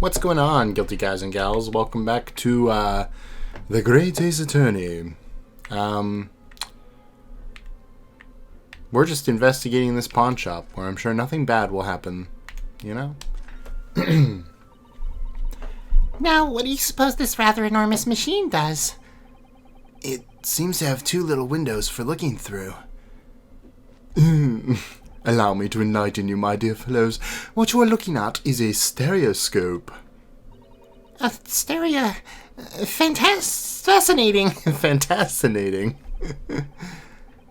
What's going on, guilty guys and gals? Welcome back to The Great Ace Attorney. We're just investigating this pawn shop, where I'm sure nothing bad will happen, you know? Now, what do you suppose this rather enormous machine does? It seems to have two little windows for looking through. Allow me to enlighten you, my dear fellows. What you are looking at is a stereoscope. A stereo... fascinating. Fascinating.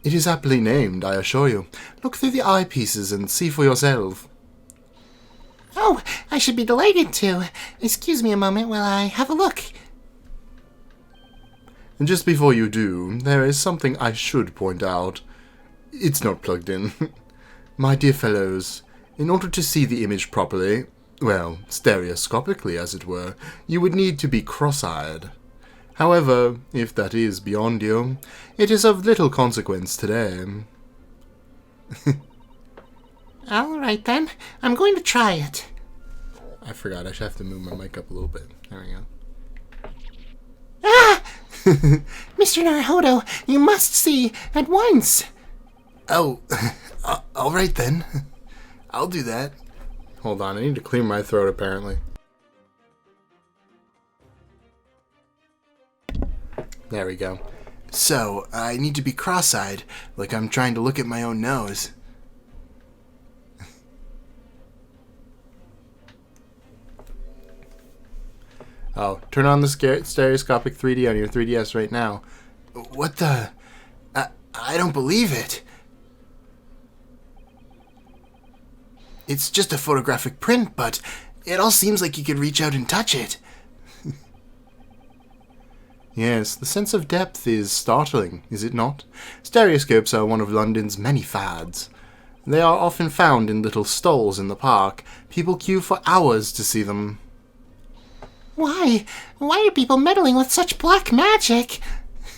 It is aptly named, I assure you. Look through the eyepieces and see for yourself. Oh, I should be delighted to. Excuse me a moment while I have a look. And just before you do, there is something I should point out. It's not plugged in. My dear fellows, in order to see the image properly, well, stereoscopically as it were, you would need to be cross-eyed. However, if that is beyond you, it is of little consequence today. Alright then, I'm going to try it. I forgot, I should have to move my mic up a little bit. There we go. Ah! Mr. Naruhodo, you must see at once. Oh, alright then. I'll do that. Hold on, I need to clear my throat apparently. There we go. So, I need to be cross-eyed, like I'm trying to look at my own nose. Oh, turn on the stereoscopic 3D on your 3DS right now. What the... I don't believe it. It's just a photographic print, but it all seems like you could reach out and touch it. Yes, the sense of depth is startling, is it not? Stereoscopes are one of London's many fads. They are often found in little stalls in the park. People queue for hours to see them. Why? Why are people meddling with such black magic?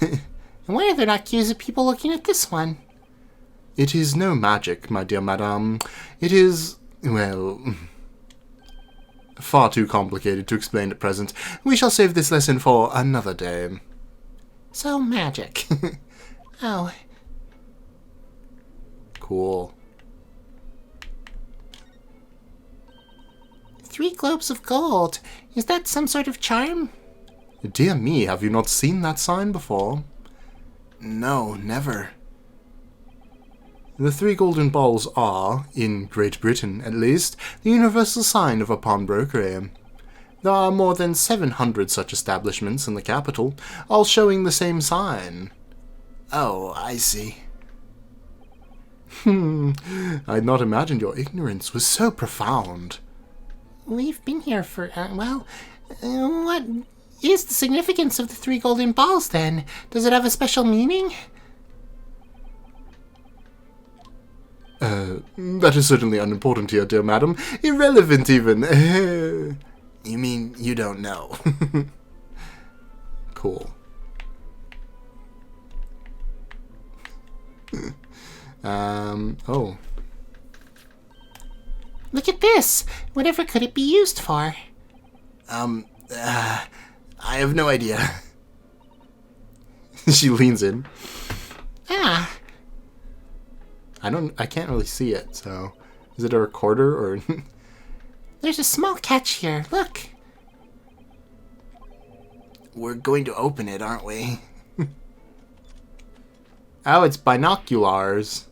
And why are there not queues of people looking at this one? It is no magic, my dear madame. It is, well, far too complicated to explain at present. We shall save this lesson for another day. So magic. Oh. Cool. 3 globes of gold. Is that some sort of charm? Dear me, have you not seen that sign before? No, never. The 3 golden balls are, in Great Britain at least, the universal sign of a pawnbroker. There are more than 700 such establishments in the capital, all showing the same sign. Oh, I see. I had not imagined your ignorance was so profound. We've been here for, what is the significance of the 3 golden balls, then? Does it have a special meaning? That is certainly unimportant here, dear madam. Irrelevant, even. You mean you don't know? Cool. Oh. Look at this! Whatever could it be used for? I have no idea. She leans in. Ah. I can't really see it, so... Is it a recorder, or... There's a small catch here, look. We're going to open it, aren't we? Oh, it's binoculars.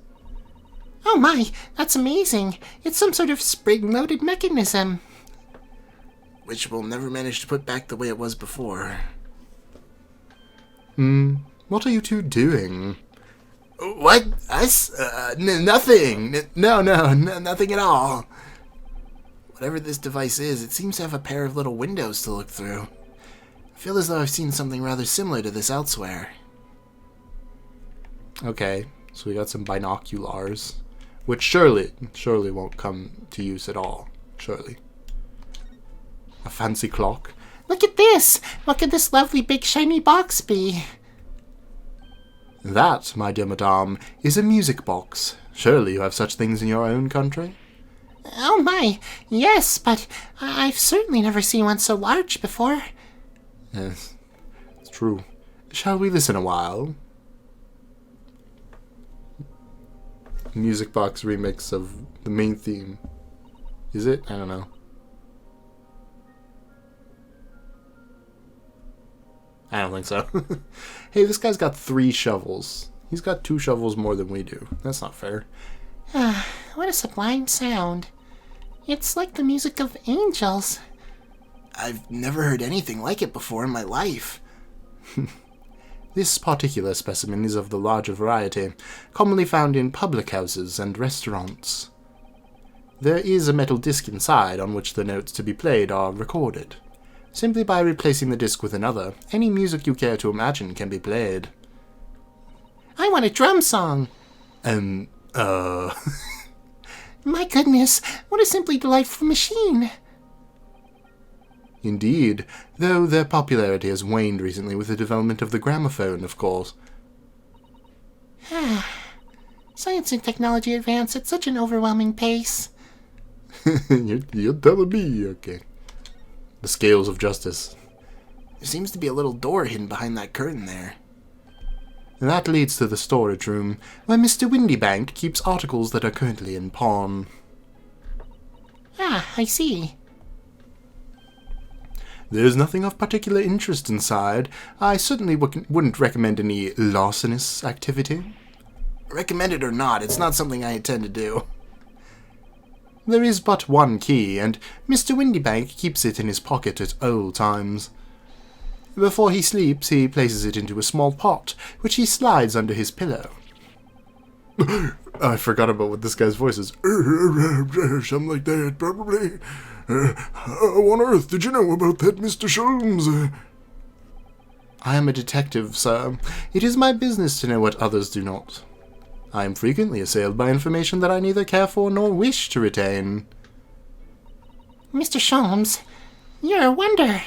Oh my, that's amazing. It's some sort of spring-loaded mechanism. Which we'll never manage to put back the way it was before. What are you two doing? What? Us? Nothing. No, nothing at all. Whatever this device is, it seems to have a pair of little windows to look through. I feel as though I've seen something rather similar to this elsewhere. Okay, so we got some binoculars. Which surely won't come to use at all. Surely. A fancy clock. Look at this! What could this lovely big shiny box be? That, my dear madame, is a music box. Surely you have such things in your own country? Oh my, yes, but I've certainly never seen one so large before. Yes, it's true. Shall we listen a while? Music box remix of the main theme. Is it? I don't know. I don't think so. Hey, this guy's got 3 shovels. He's got 2 shovels more than we do. That's not fair. What a sublime sound. It's like the music of angels. I've never heard anything like it before in my life. This particular specimen is of the larger variety, commonly found in public houses and restaurants. There is a metal disc inside on which the notes to be played are recorded. Simply by replacing the disc with another, any music you care to imagine can be played. I want a drum song. My goodness, what a simply delightful machine. Indeed, though their popularity has waned recently with the development of the gramophone, of course. Science and technology advance at such an overwhelming pace. You're telling me, okay. The scales of justice. There seems to be a little door hidden behind that curtain there. That leads to the storage room, where Mr. Windybank keeps articles that are currently in pawn. I see. There's nothing of particular interest inside. I certainly wouldn't recommend any larcenous activity. Recommend it or not, it's not something I intend to do. There is but one key, and Mr. Windybank keeps it in his pocket at all times. Before he sleeps, he places it into a small pot, which he slides under his pillow. I forgot about what this guy's voice is. Something like that, probably. How on earth did you know about that, Mr. Sholmes? I am a detective, sir. It is my business to know what others do not. I am frequently assailed by information that I neither care for nor wish to retain. Mr. Sholmes, you're a wonder.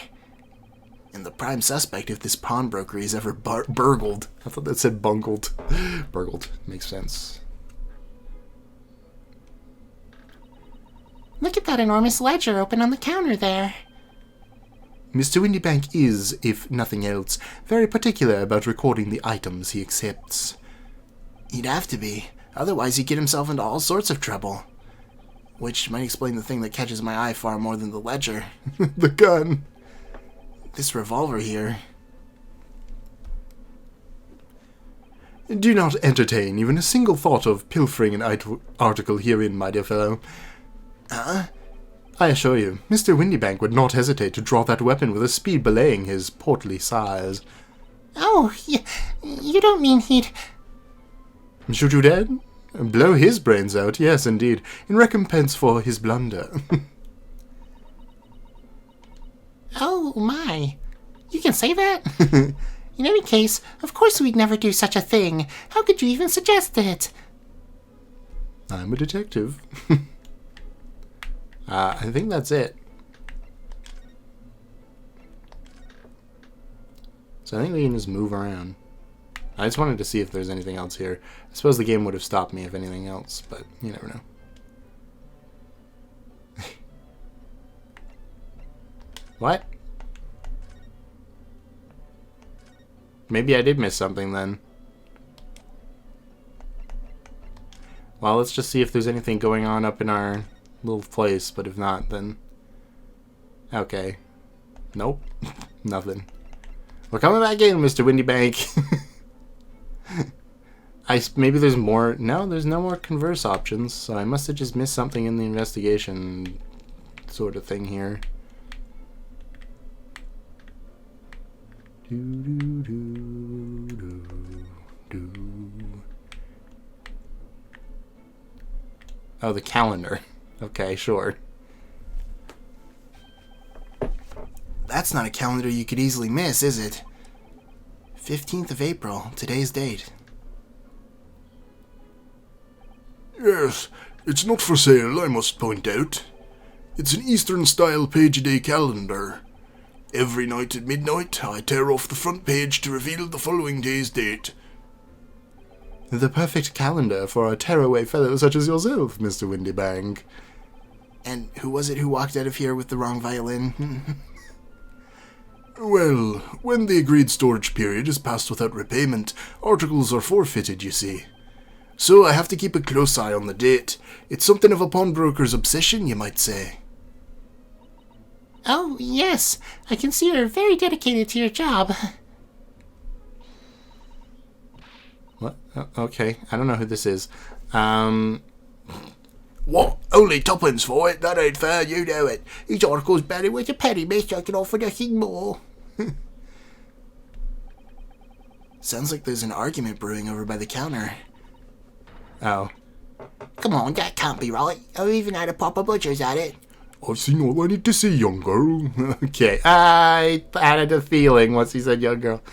And the prime suspect if this pawnbroker is ever burgled. I thought that said bungled. Burgled. Makes sense. Look at that enormous ledger open on the counter there. Mr. Windybank is, if nothing else, very particular about recording the items he accepts. He'd have to be. Otherwise he'd get himself into all sorts of trouble. Which might explain the thing that catches my eye far more than the ledger. The gun. This revolver here. Do not entertain even a single thought of pilfering an article herein, my dear fellow. I assure you, Mr. Windybank would not hesitate to draw that weapon with a speed belaying his portly size. Oh, you don't mean he'd... Shoot you dead? Blow his brains out, yes, indeed, in recompense for his blunder. Oh, my. You can say that? In any case, of course we'd never do such a thing. How could you even suggest it? I'm a detective. I think that's it. So I think we can just move around. I just wanted to see if there's anything else here. I suppose the game would have stopped me if anything else, but you never know. What? Maybe I did miss something then. Well, let's just see if there's anything going on up in our little place, but if not, then... Okay. Nope. Nothing. We're coming back in, Mr. Windybank. Maybe there's more... No, there's no more converse options, so I must have just missed something in the investigation sort of thing here. Oh, the calendar. Okay, sure. That's not a calendar you could easily miss, is it? 15th of April, today's date. Yes, it's not for sale, I must point out. It's an Eastern-style page-a-day calendar. Every night at midnight, I tear off the front page to reveal the following day's date. The perfect calendar for a tearaway fellow such as yourself, Mr. Windybank. And who was it who walked out of here with the wrong violin? Well, when the agreed storage period is passed without repayment, articles are forfeited, you see. So I have to keep a close eye on the date. It's something of a pawnbroker's obsession, you might say. Oh, yes. I can see you're very dedicated to your job. What? Okay, I don't know who this is. What? Only tuppence for it? That ain't fair, you know it. Each article's better with a penny, miss. I can offer nothing more. Sounds like there's an argument brewing over by the counter. Oh. Come on, that can't be right. I've even had a proper butcher's at it. I've seen all I need to see, young girl. Okay, I had a feeling once he said young girl.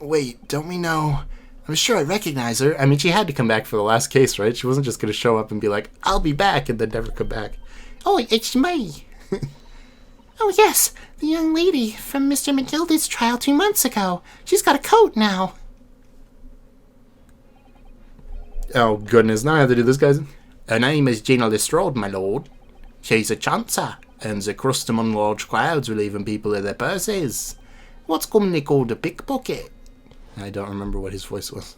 Wait, don't we know... I'm sure I recognize her. I mean, she had to come back for the last case, right? She wasn't just going to show up and be like, I'll be back, and then never come back. Oh, it's me. Oh, yes. The young lady from Mr. McGill's trial 2 months ago. She's got a coat now. Oh, goodness. Now I have to do this, guys. Her name is Gina Lestrade, my lord. She's a chancer, and the crust among large crowds relieving people of their purses. What's commonly called a pickpocket. I don't remember what his voice was.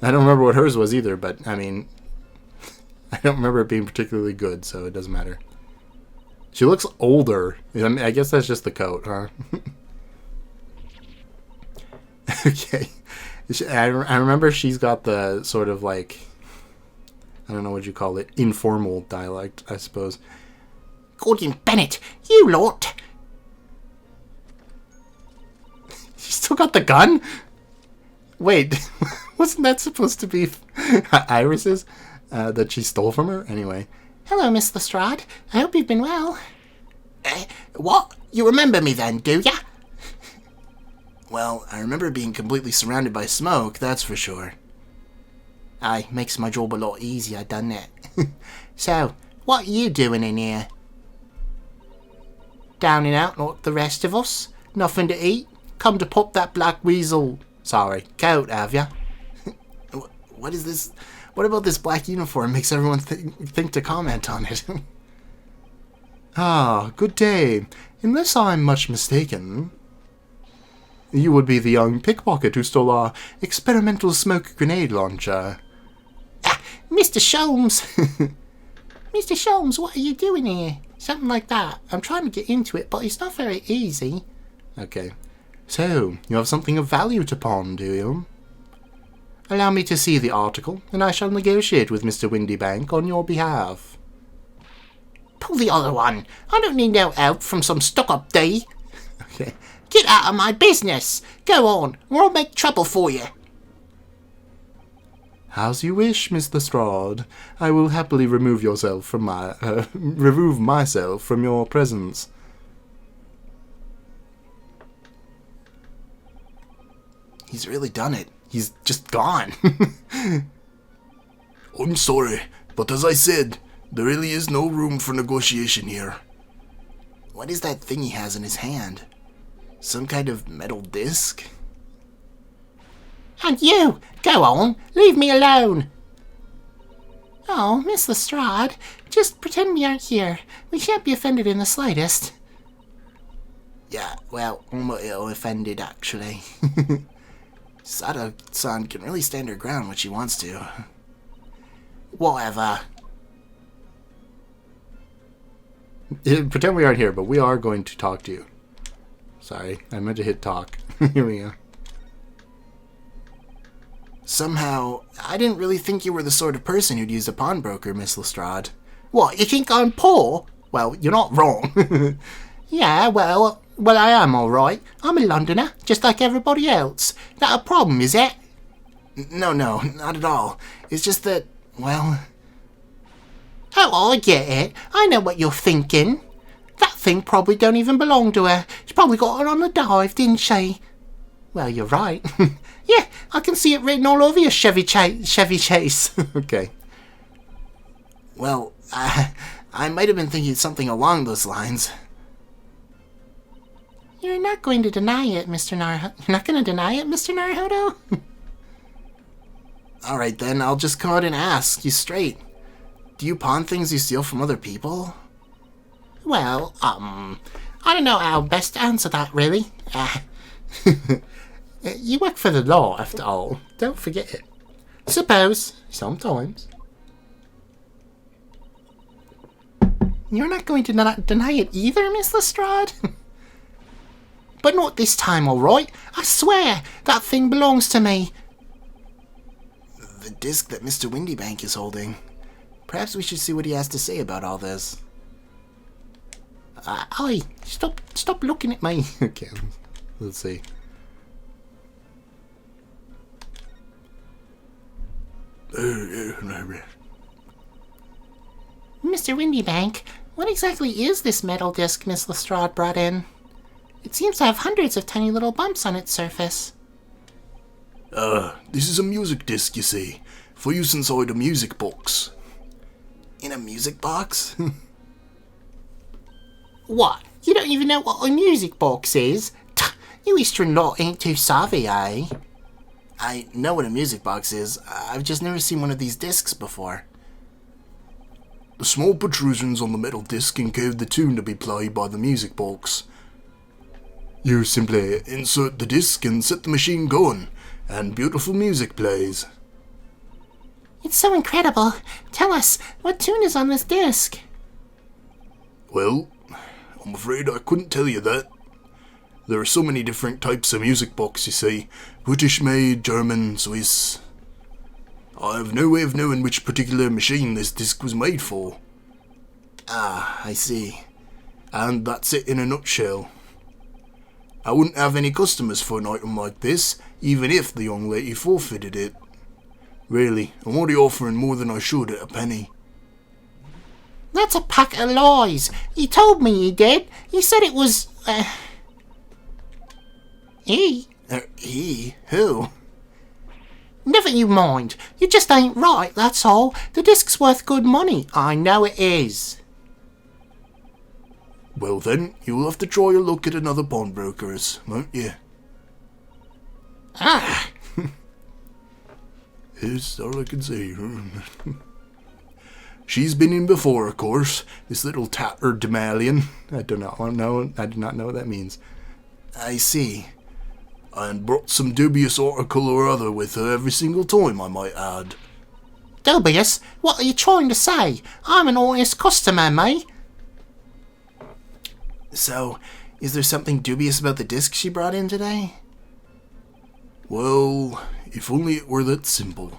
I don't remember what hers was either, but, I mean, I don't remember it being particularly good, so it doesn't matter. She looks older. I mean, I guess that's just the coat, huh? Okay. I remember she's got the sort of, like, I don't know what you call it, informal dialect, I suppose. Gordon Bennett, you lot! She's still got the gun? Wait, wasn't that supposed to be Iris's that she stole from her? Anyway. Hello, Miss Lestrade. I hope you've been well. What? You remember me then, do ya? Well, I remember being completely surrounded by smoke, that's for sure. Aye, makes my job a lot easier, doesn't it? So, what are you doing in here? Down and out like the rest of us? Nothing to eat? Come to pop that black weasel... Sorry, coat, have ya? What is this? What about this black uniform makes everyone think to comment on it? Ah, good day. Unless I'm much mistaken, you would be the young pickpocket who stole our experimental smoke grenade launcher. Ah, Mr. Sholmes! Mr. Sholmes, what are you doing here? Something like that. I'm trying to get into it, but it's not very easy. Okay. So, you have something of value to pawn, do you? Allow me to see the article, and I shall negotiate with Mr. Windybank on your behalf. Pull the other one. I don't need no help from some stuck-up D. Okay. Get out of my business. Go on, or I'll make trouble for you. As you wish, Miss Lestrade. I will happily remove myself from your presence. He's really done it. He's just gone. I'm sorry, but as I said, there really is no room for negotiation here. What is that thing he has in his hand? Some kind of metal disc? And you, go on, leave me alone. Oh, Miss Lestrade, just pretend we aren't here. We shan't be offended in the slightest. Yeah, well, I'm a little offended, actually. Sato-san can really stand her ground when she wants to. Whatever. Pretend we aren't here, but we are going to talk to you. Sorry, I meant to hit talk. Here we go. Somehow, I didn't really think you were the sort of person who'd use a pawnbroker, Miss Lestrade. What, you think I'm poor? Well, you're not wrong. Yeah, well, I am all right. I'm a Londoner, just like everybody else. That a problem, is it? No, not at all. It's just that, well... Oh, I get it. I know what you're thinking. That thing probably don't even belong to her. She probably got it on the dive, didn't she? Well, you're right. Yeah, I can see it written all over your Chevy Chase. Okay. Well, I might have been thinking something along those lines. You're not going to deny it, Mr. Naruhodo. You're not going to deny it, Mr. Naruhodo? All right, then, I'll just come out and ask you straight. Do you pawn things you steal from other people? Well, I don't know how best to answer that, really. You work for the law, after all. Don't forget it. Suppose, sometimes. You're not going to deny it either, Miss Lestrade? But not this time, all right? I swear, that thing belongs to me. The disc that Mr. Windybank is holding. Perhaps we should see what he has to say about all this. Stop looking at me. Okay, let's see. Mr. Windybank, what exactly is this metal disc Miss Lestrade brought in? It seems to have hundreds of tiny little bumps on its surface. This is a music disc, you see, for use inside a music box. In a music box? What? You don't even know what a music box is? You Eastern lot ain't too savvy, eh? I know what a music box is. I've just never seen one of these discs before. The small protrusions on the metal disc encode the tune to be played by the music box. You simply insert the disc and set the machine going, and beautiful music plays. It's so incredible. Tell us, what tune is on this disc? Well, I'm afraid I couldn't tell you that. There are so many different types of music box, you see. British-made, German, Swiss. I have no way of knowing which particular machine this disc was made for. Ah, I see. And that's it in a nutshell. I wouldn't have any customers for an item like this, even if the young lady forfeited it. Really, I'm already offering more than I should at a penny. That's a pack of lies. He told me he did. He said it was, he? He? Who? Never you mind. You just ain't right, that's all. The disc's worth good money. I know it is. Well then, you'll have to try your luck at another pawnbroker's, won't you? Ah! That's all I can say. She's been in before, of course. This little tatterdemalion. I do not know what that means. I see. And brought some dubious article or other with her every single time, I might add. Dubious? What are you trying to say? I'm an honest customer, mate. So, is there something dubious about the disc she brought in today? Well, if only it were that simple.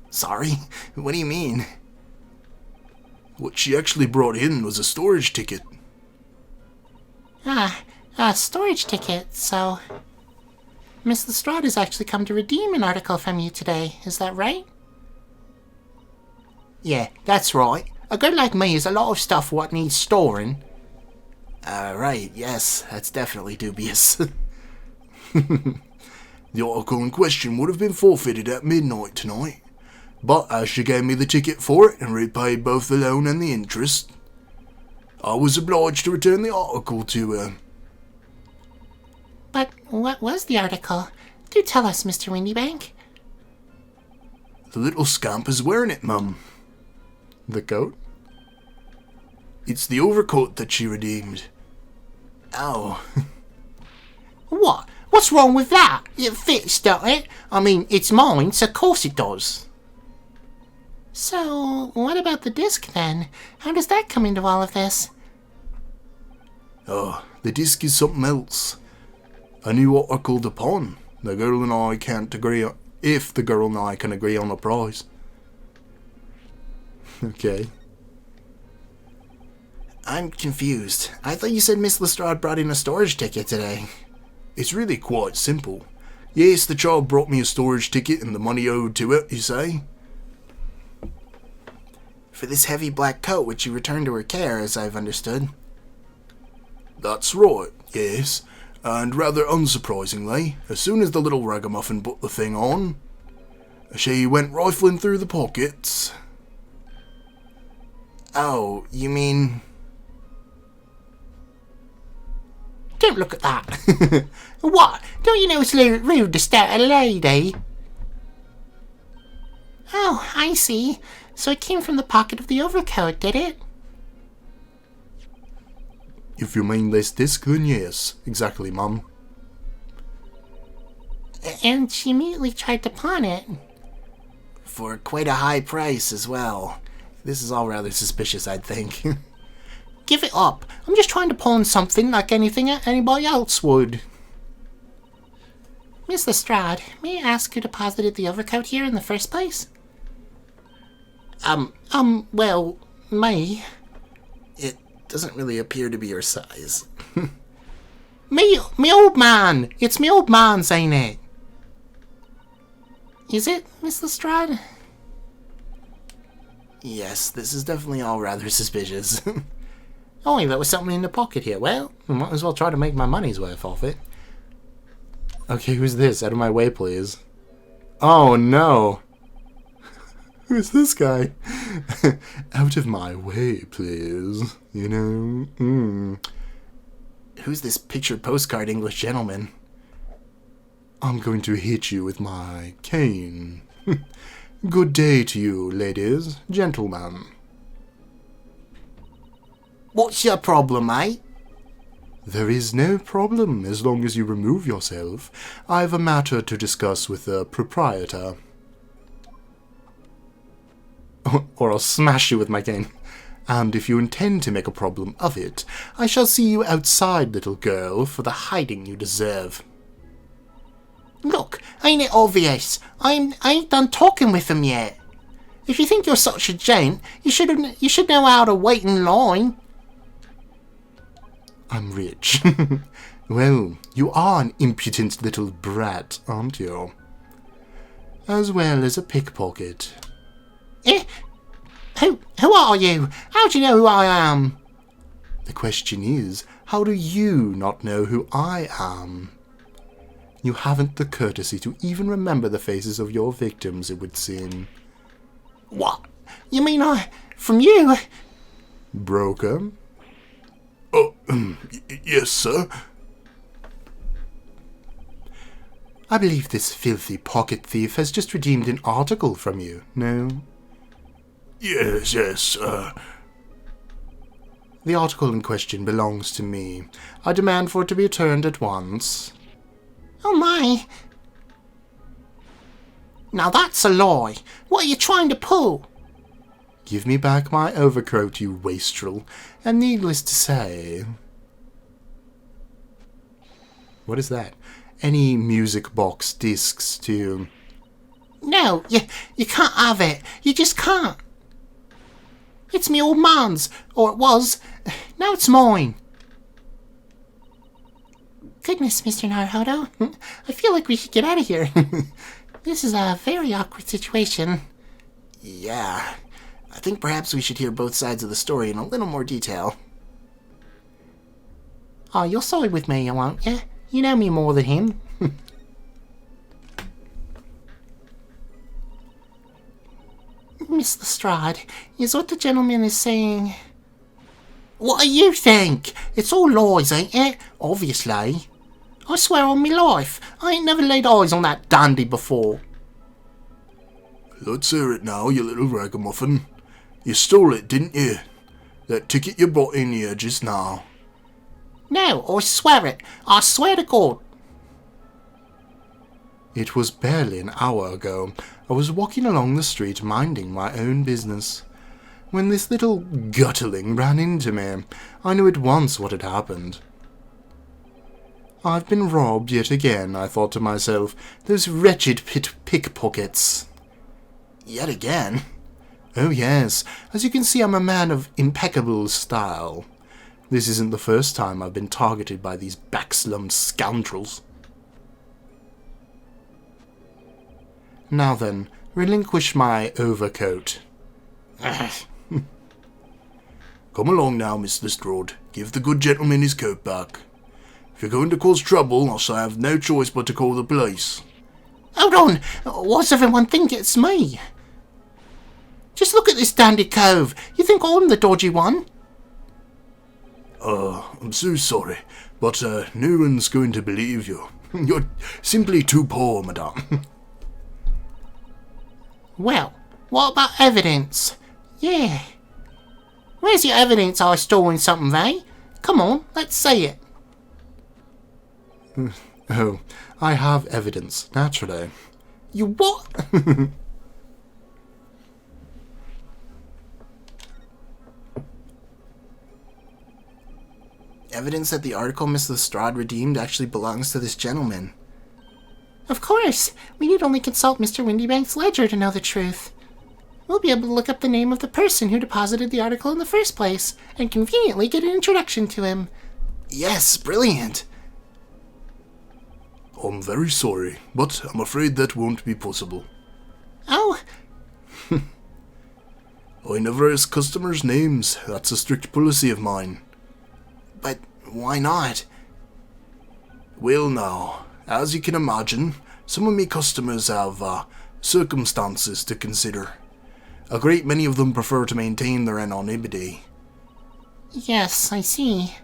Sorry? What do you mean? What she actually brought in was a storage ticket. A storage ticket, so... Miss Lestrade has actually come to redeem an article from you today, is that right? Yeah, that's right. A girl like me has a lot of stuff what needs storing. Right, yes, that's definitely dubious. The article in question would have been forfeited at midnight tonight, but as she gave me the ticket for it and repaid both the loan and the interest, I was obliged to return the article to her. But what was the article? Do tell us, Mr. Windybank. The little scamp is wearing it, Mum. The coat? It's the overcoat that she redeemed. Oh. What? What's wrong with that? It fits, don't it? I mean, it's mine, so of course it does. So, what about the disc then? How does that come into all of this? Oh, the disc is something else. A new article to pawn. The girl and I can't agree on, if the girl and I can agree on a price. Okay. I'm confused. I thought you said Miss Lestrade brought in a storage ticket today. It's really quite simple. Yes, the child brought me a storage ticket and the money owed to it, you say? For this heavy black coat which you returned to her care, as I've understood. That's right, yes. And rather unsurprisingly, as soon as the little ragamuffin put the thing on, she went rifling through the pockets. Oh, you mean... Don't look at that. What? Don't you know it's rude to stare at a lady? Oh, I see. So it came from the pocket of the overcoat, did it? If you mean this disc, then yes. Exactly, Mum. And she immediately tried to pawn it. For quite a high price as well. This is all rather suspicious, I'd think. Give it up. I'm just trying to pawn something like anything anybody else would. Miss Lestrade, may I ask who deposited the overcoat here in the first place? Well, me. It doesn't really appear to be your size. Me old man. It's me old man's, ain't it? Is it, Miss Lestrade? Yes, this is definitely all rather suspicious. Oh, there was something in the pocket here. Well, I might as well try to make my money's worth off it. Okay, who's this? Out of my way, please. Oh, no. Who's this guy? Out of my way, please. You know? Who's this pictured postcard English gentleman? I'm going to hit you with my cane. Good day to you, ladies, gentlemen. What's your problem, mate? There is no problem as long as you remove yourself. I've a matter to discuss with the proprietor. Or I'll smash you with my cane. And if you intend to make a problem of it, I shall see you outside, little girl, for the hiding you deserve. Look, ain't it obvious? I ain't done talking with him yet. If you think you're such a gent, you should know how to wait in line. I'm rich. Well, you are an impudent little brat, aren't you? As well as a pickpocket. Eh? Who are you? How do you know who I am? The question is, how do you not know who I am? You haven't the courtesy to even remember the faces of your victims, it would seem. What? You mean from you? Broker? Oh, yes, sir. I believe this filthy pocket thief has just redeemed an article from you, no? Yes, The article in question belongs to me. I demand for it to be returned at once. Oh my. Now that's a lie. What are you trying to pull? Give me back my overcoat, you wastrel, and needless to say... What is that? Any music box discs to... No, you can't have it. You just can't. It's me old man's, or it was. Now it's mine. Goodness, Mr. Naruhodo. I feel like we should get out of here. This is a very awkward situation. Yeah, I think perhaps we should hear both sides of the story in a little more detail. Oh, you'll side with me, won't you? You know me more than him. Miss Lestrade, is what the gentleman is saying... What do you think? It's all lies, ain't it? Obviously. I swear on me life, I ain't never laid eyes on that dandy before. Let's hear it now, you little ragamuffin. You stole it, didn't you? That ticket you bought in here just now. No, I swear it. I swear to God. It was barely an hour ago. I was walking along the street minding my own business, when this little gutterling ran into me. I knew at once what had happened. I've been robbed yet again, I thought to myself. Those wretched pickpockets. Yet again? Oh yes, as you can see, I'm a man of impeccable style. This isn't the first time I've been targeted by these backslummed scoundrels. Now then, relinquish my overcoat. Come along now, Miss Lestrade. Give the good gentleman his coat back. If you're going to cause trouble, I shall have no choice but to call the police. Hold on, why's everyone think it's me? Just look at this dandy cove. You think I'm the dodgy one? I'm so sorry, but no one's going to believe you. You're simply too poor, madame. Well, what about evidence? Yeah. Where's your evidence I stolen something, eh? Come on, let's say it. Oh, I have evidence, naturally. You what? Evidence that the article Miss Lestrade redeemed actually belongs to this gentleman. Of course. We need only consult Mr. Windybank's ledger to know the truth. We'll be able to look up the name of the person who deposited the article in the first place, and conveniently get an introduction to him. Yes, brilliant. I'm very sorry, but I'm afraid that won't be possible. Oh, I never ask customers' names. That's a strict policy of mine. But why not? Well now, as you can imagine, some of my customers have circumstances to consider. A great many of them prefer to maintain their anonymity. yes, I see.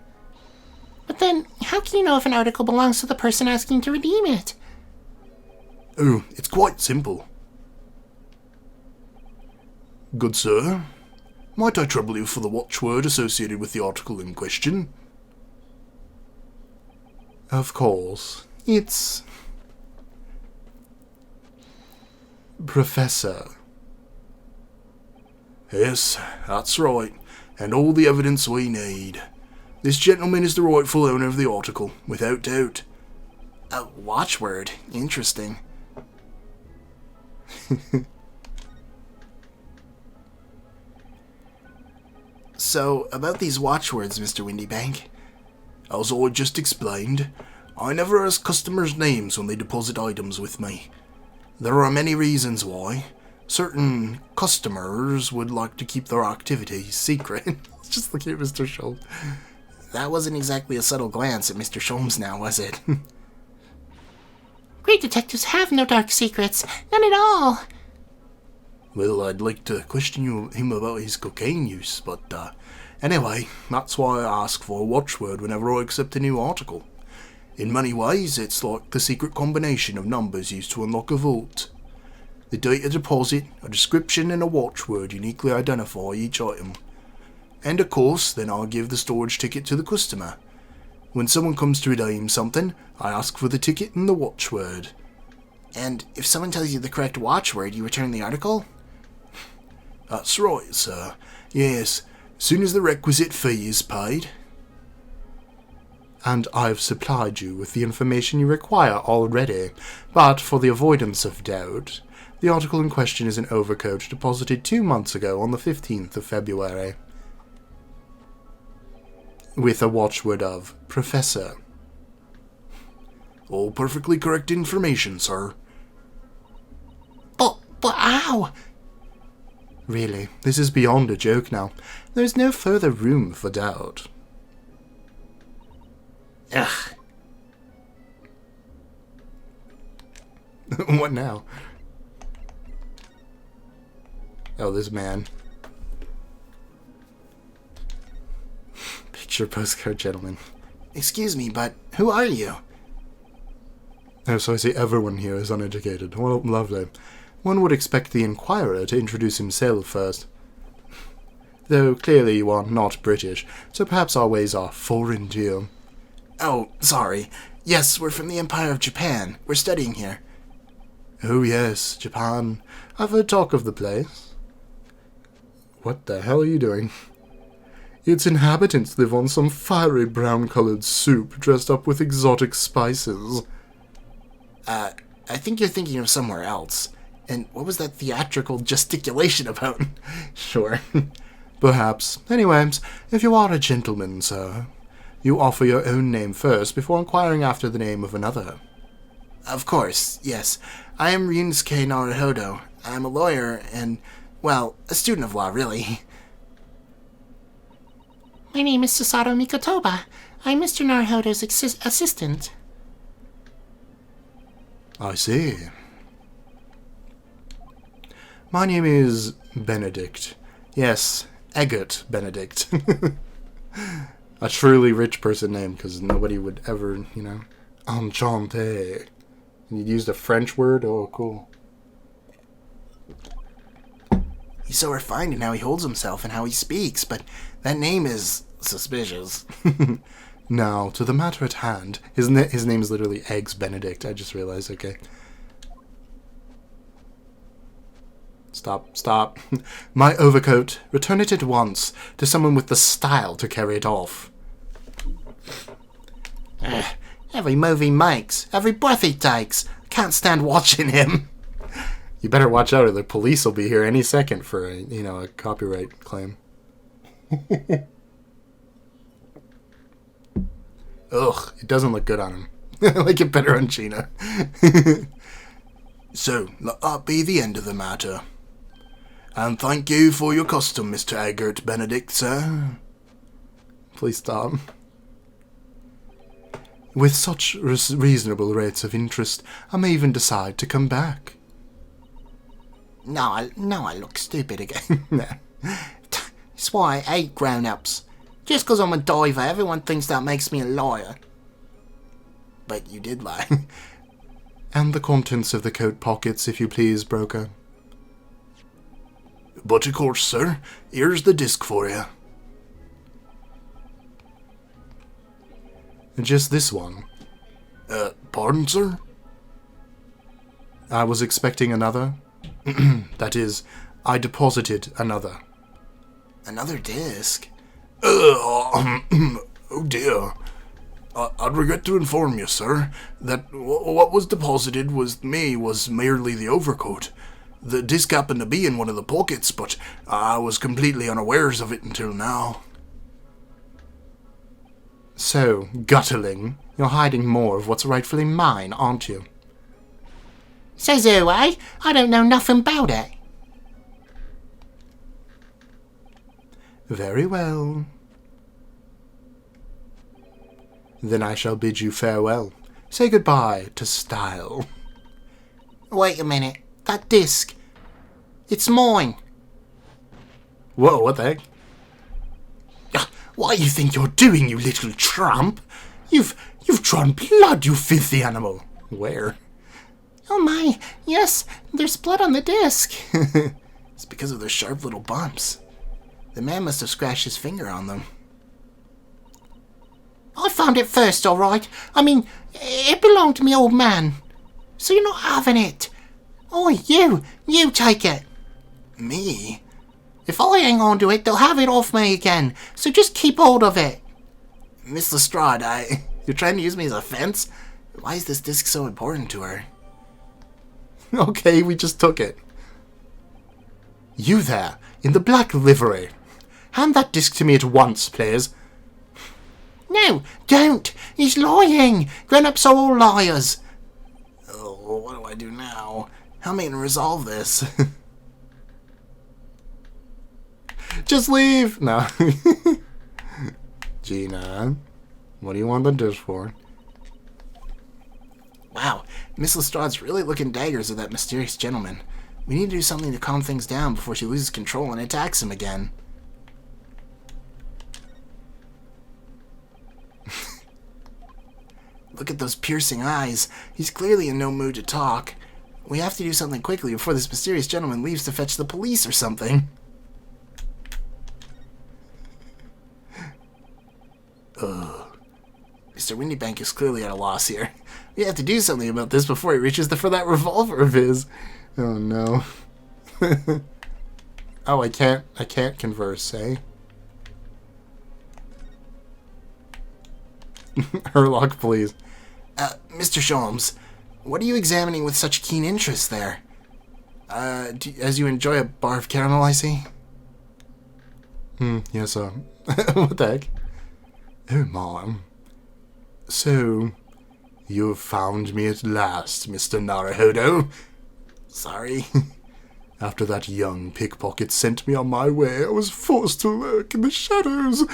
But then, how can you know if an article belongs to the person asking to redeem it? Oh, it's quite simple. Good sir, might I trouble you for the watchword associated with the article in question? Of course. It's... Professor. Yes, that's right, and all the evidence we need. This gentleman is the rightful owner of the article, without doubt. A watchword. Interesting. So, about these watchwords, Mr. Windybank. As I just explained, I never ask customers' names when they deposit items with me. There are many reasons why. Certain customers would like to keep their activities secret. Just looking at Mr. Schultz. That wasn't exactly a subtle glance at Mr. Sholmes now, was it? Great detectives have no dark secrets. None at all. Well, I'd like to question him about his cocaine use, but anyway, that's why I ask for a watchword whenever I accept a new article. In many ways, it's like the secret combination of numbers used to unlock a vault. The date of deposit, a description, and a watchword uniquely identify each item. And of course, then I'll give the storage ticket to the customer. When someone comes to redeem something, I ask for the ticket and the watchword. And if someone tells you the correct watchword, you return the article? That's right, sir. Yes, soon as the requisite fee is paid. And I've supplied you with the information you require already, but for the avoidance of doubt, the article in question is an overcoat deposited 2 months ago on the 15th of February. With a watchword of Professor. All perfectly correct information, sir. But how? Really, this is beyond a joke now. There is no further room for doubt. Ugh. What now? Oh, this man. Picture postcard gentleman. Excuse me, but who are you? Oh, so I see everyone here is uneducated. Well, lovely. One would expect the inquirer to introduce himself first. Though clearly you are not British, so perhaps our ways are foreign to you. Oh, sorry. Yes, we're from the Empire of Japan. We're studying here. Oh yes, Japan. I've heard talk of the place. What the hell are you doing? Its inhabitants live on some fiery brown-colored soup dressed up with exotic spices. I think you're thinking of somewhere else. And what was that theatrical gesticulation about? Sure. Perhaps. Anyways, if you are a gentleman, sir, you offer your own name first before inquiring after the name of another. Of course, yes. I am Ryunosuke Naruhodo. I'm a lawyer and, well, a student of law, really. My name is Susato Mikotoba. I'm Mr. Naruhodo's assistant. I see. My name is Benedict. Yes, Eggert Benedict. A truly rich person name, because nobody would ever, enchanté. And you used a French word? Oh, cool. He's so refined in how he holds himself and how he speaks, but that name is suspicious. Now, to the matter at hand. His name is literally Eggs Benedict, I just realized, okay. Stop. My overcoat. Return it at once to someone with the style to carry it off. Every move he makes, every breath he takes. Can't stand watching him. You better watch out or the police will be here any second for a copyright claim. Ugh, it doesn't look good on him. I like it better on Gina. So, let that be the end of the matter. And thank you for your custom, Mr. Eggert Benedict, sir. Please stop. With such reasonable rates of interest, I may even decide to come back. No, I look stupid again. That's why I hate grown-ups. Just 'cause I'm a diver, everyone thinks that makes me a liar. But you did lie. And the contents of the coat pockets, if you please, broker. But of course, sir, here's the disc for you. Just this one. Pardon, sir? I was expecting another. That is, I deposited another. Another disc? Oh dear. I'd regret to inform you, sir, that what was deposited was merely the overcoat. The disc happened to be in one of the pockets, but I was completely unawares of it until now. So, gutterling, you're hiding more of what's rightfully mine, aren't you? Says who, eh? I don't know nothing about it. Very well. Then I shall bid you farewell. Say goodbye to style. Wait a minute. That disc. It's mine. Whoa, what the heck? What do you think you're doing, you little tramp? You've drawn blood, you filthy animal. Where? Oh my, yes, there's blood on the disc. It's because of those sharp little bumps. The man must have scratched his finger on them. I found it first, all right. I mean, it belonged to me old man. So you're not having it. Oh, you take it. Me? If I hang on to it, they'll have it off me again. So just keep hold of it. Miss Lestrade, you're trying to use me as a fence? Why is this disc so important to her? Okay, we just took it. You there, in the black livery. Hand that disc to me at once, please. No, don't. He's lying. Grown-ups are all liars. Oh, what do I do now? How am I going to resolve this? Just leave. No. Gina, what do you want the dish for? Wow, Miss Lestrade's really looking daggers at that mysterious gentleman. We need to do something to calm things down before she loses control and attacks him again. Look at those piercing eyes. He's clearly in no mood to talk. We have to do something quickly before this mysterious gentleman leaves to fetch the police or something. Ugh. Mr. Windybank is clearly at a loss here. We have to do something about this before he reaches for that revolver of his. Oh no. Oh, I can't converse, eh? Herlock, please. Mr. Sholmes, what are you examining with such keen interest there? As you enjoy a bar of caramel, I see? Yes, what the heck? Oh, Mom. So, you've found me at last, Mr. Naruhodo. Sorry. After that young pickpocket sent me on my way, I was forced to lurk in the shadows,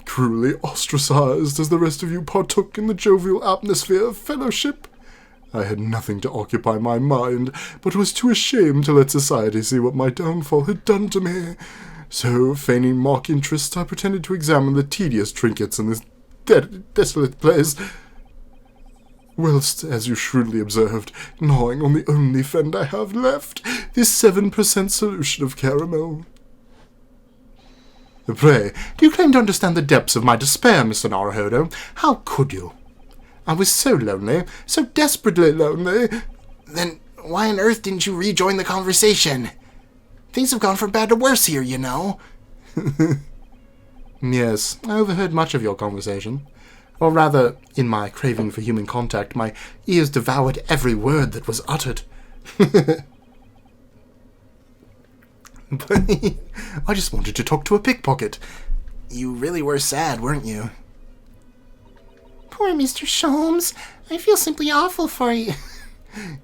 cruelly ostracized as the rest of you partook in the jovial atmosphere of fellowship. I had nothing to occupy my mind, but was too ashamed to let society see what my downfall had done to me. So, feigning mock interest, I pretended to examine the tedious trinkets in this desolate place, whilst, as you shrewdly observed, gnawing on the only friend I have left, this 7% solution of caramel. Pray, do you claim to understand the depths of my despair, Mr. Naruhodo? How could you? I was so lonely, so desperately lonely. Then why on earth didn't you rejoin the conversation? Things have gone from bad to worse here, you know. Yes, I overheard much of your conversation. Or rather, in my craving for human contact, my ears devoured every word that was uttered. I just wanted to talk to a pickpocket. You really were sad, weren't you? Poor Mr. Sholmes. I feel simply awful for you.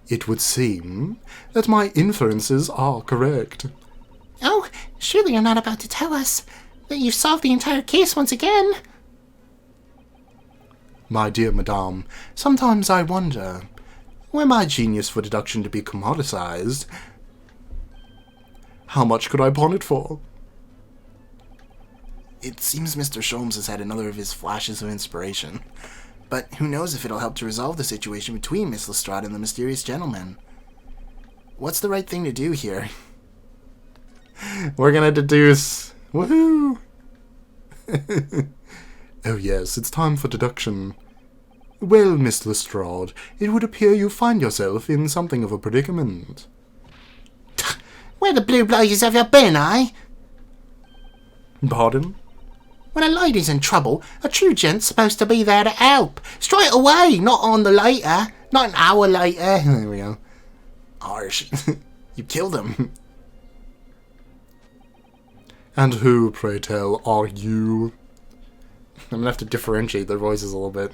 It would seem that my inferences are correct. Oh, surely you're not about to tell us that you've solved the entire case once again. My dear madame, sometimes I wonder, were my genius for deduction to be commoditized, how much could I pawn it for? It seems Mr. Sholmes has had another of his flashes of inspiration. But who knows if it'll help to resolve the situation between Miss Lestrade and the mysterious gentleman. What's the right thing to do here? We're gonna deduce. Woohoo! Oh yes, it's time for deduction. Well, Miss Lestrade, it would appear you find yourself in something of a predicament. Where the blue blazes have you been, eh? Pardon? When a lady's in trouble, a true gent's supposed to be there to help. Straight away, not on the later. Not an hour later. There we go. Harsh. You killed him. And who, pray tell, are you? I'm gonna have to differentiate their voices a little bit.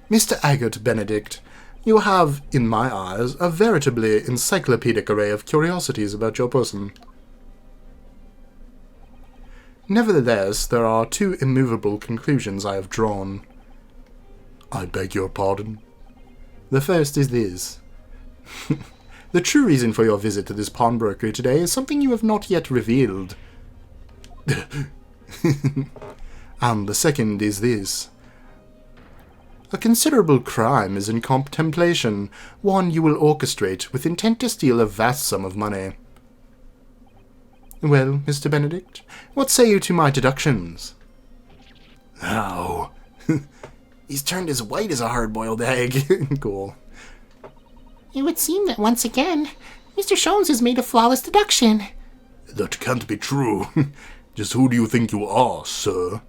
Mr. Agate Benedict, you have, in my eyes, a veritably encyclopedic array of curiosities about your person. Nevertheless, there are two immovable conclusions I have drawn. I beg your pardon. The first is this. The true reason for your visit to this pawnbrokery today is something you have not yet revealed. And the second is this. A considerable crime is in contemplation, one you will orchestrate with intent to steal a vast sum of money. Well, Mr. Benedict, what say you to my deductions? How? He's turned as white as a hard-boiled egg. Cool. It would seem that once again, Mr. Sholmes has made a flawless deduction. That can't be true. Just who do you think you are, sir?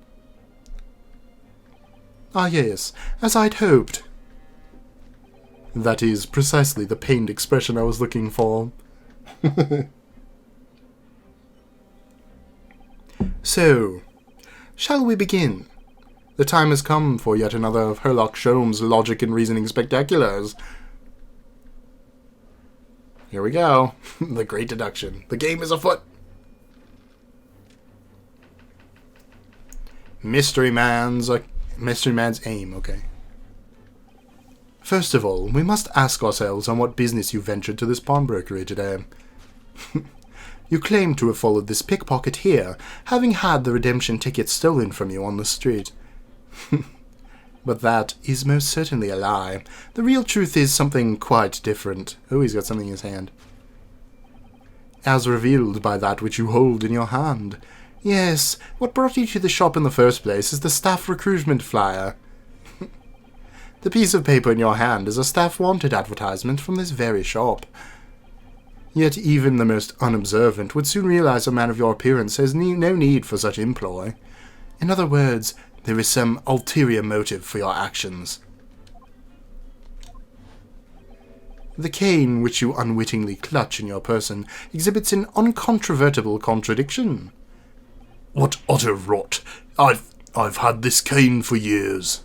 Ah, yes, as I'd hoped. That is precisely the pained expression I was looking for. So, shall we begin? The time has come for yet another of Herlock Sholmes' logic and reasoning spectaculars. Here we go. The great deduction. The game is afoot. Mystery Man's aim, okay. First of all, we must ask ourselves on what business you ventured to this pawnbrokery today. You claim to have followed this pickpocket here, having had the redemption ticket stolen from you on the street. But that is most certainly a lie. The real truth is something quite different. Oh, he's got something in his hand. As revealed by that which you hold in your hand. Yes, what brought you to the shop in the first place is the staff recruitment flyer. The piece of paper in your hand is a staff wanted advertisement from this very shop. Yet even the most unobservant would soon realize a man of your appearance has no need for such employ. In other words, there is some ulterior motive for your actions. The cane which you unwittingly clutch in your person exhibits an uncontrovertible contradiction. What utter rot! I've had this cane for years.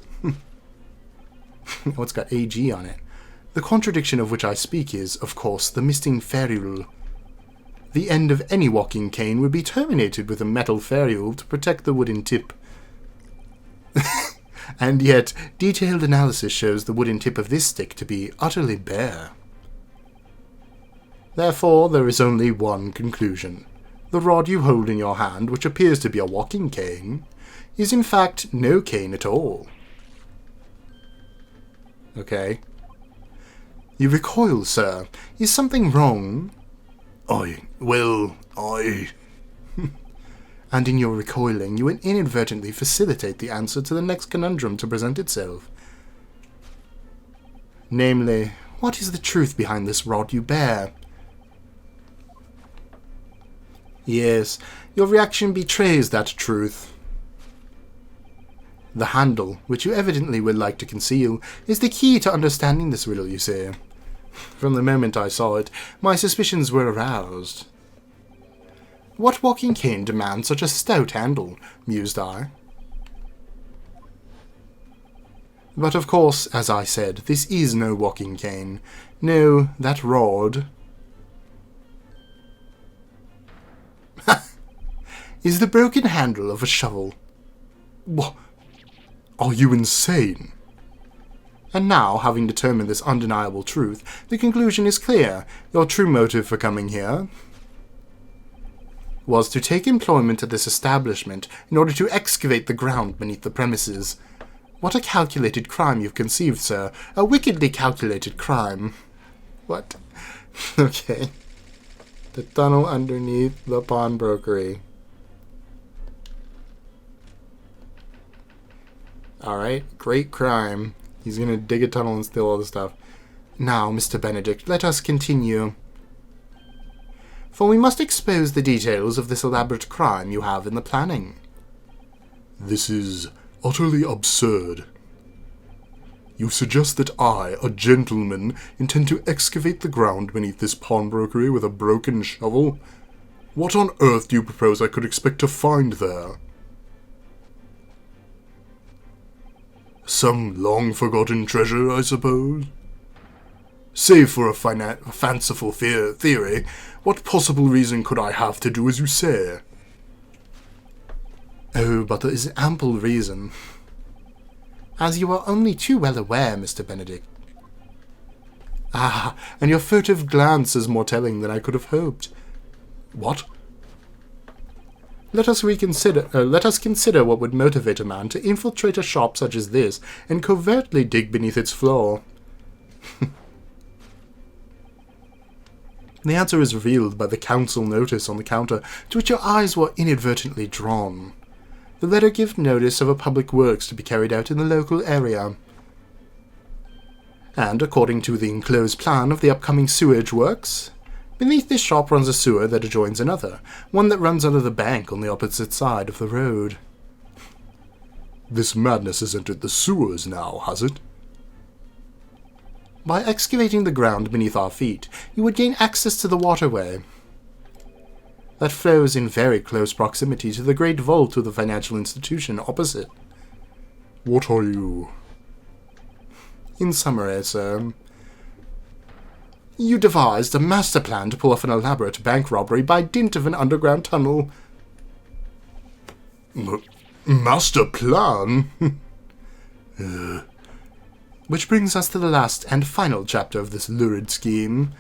Oh, it's got AG on it. The contradiction of which I speak is, of course, the missing ferrule. The end of any walking cane would be terminated with a metal ferrule to protect the wooden tip. And yet, detailed analysis shows the wooden tip of this stick to be utterly bare. Therefore, there is only one conclusion. The rod you hold in your hand, which appears to be a walking cane, is in fact no cane at all. Okay. You recoil, sir. Is something wrong? and in your recoiling you would inadvertently facilitate the answer to the next conundrum to present itself. Namely, what is the truth behind this rod you bear? Yes, your reaction betrays that truth. The handle, which you evidently would like to conceal, is the key to understanding this riddle, you say. From the moment I saw it, my suspicions were aroused. What walking cane demands such a stout handle? Mused I. But of course, as I said, this is no walking cane. No, that rod is the broken handle of a shovel. What? Are you insane? And now, having determined this undeniable truth, the conclusion is clear. Your true motive for coming here was to take employment at this establishment in order to excavate the ground beneath the premises. What a calculated crime you've conceived, sir. A wickedly calculated crime. What? Okay. The tunnel underneath the pawnbrokery. Alright, great crime. He's gonna dig a tunnel and steal all the stuff. Now, Mr. Benedict, let us continue. For we must expose the details of this elaborate crime you have in the planning. This is utterly absurd. You suggest that I, a gentleman, intend to excavate the ground beneath this pawnbrokery with a broken shovel? What on earth do you propose I could expect to find there? Some long-forgotten treasure, I suppose? Save for a fanciful theory, what possible reason could I have to do as you say? Oh, but there is ample reason. As you are only too well aware, Mr. Benedict. Ah, and your furtive glance is more telling than I could have hoped. What? Let us consider what would motivate a man to infiltrate a shop such as this and covertly dig beneath its floor. The answer is revealed by the council notice on the counter, to which your eyes were inadvertently drawn. The letter gives notice of a public works to be carried out in the local area. And, according to the enclosed plan of the upcoming sewage works, beneath this shop runs a sewer that adjoins another, one that runs under the bank on the opposite side of the road. This madness has entered the sewers now, has it? By excavating the ground beneath our feet, you would gain access to the waterway that flows in very close proximity to the great vault of the financial institution opposite. What are you? In summary, sir, you devised a master plan to pull off an elaborate bank robbery by dint of an underground tunnel. Master plan? Which brings us to the last and final chapter of this lurid scheme.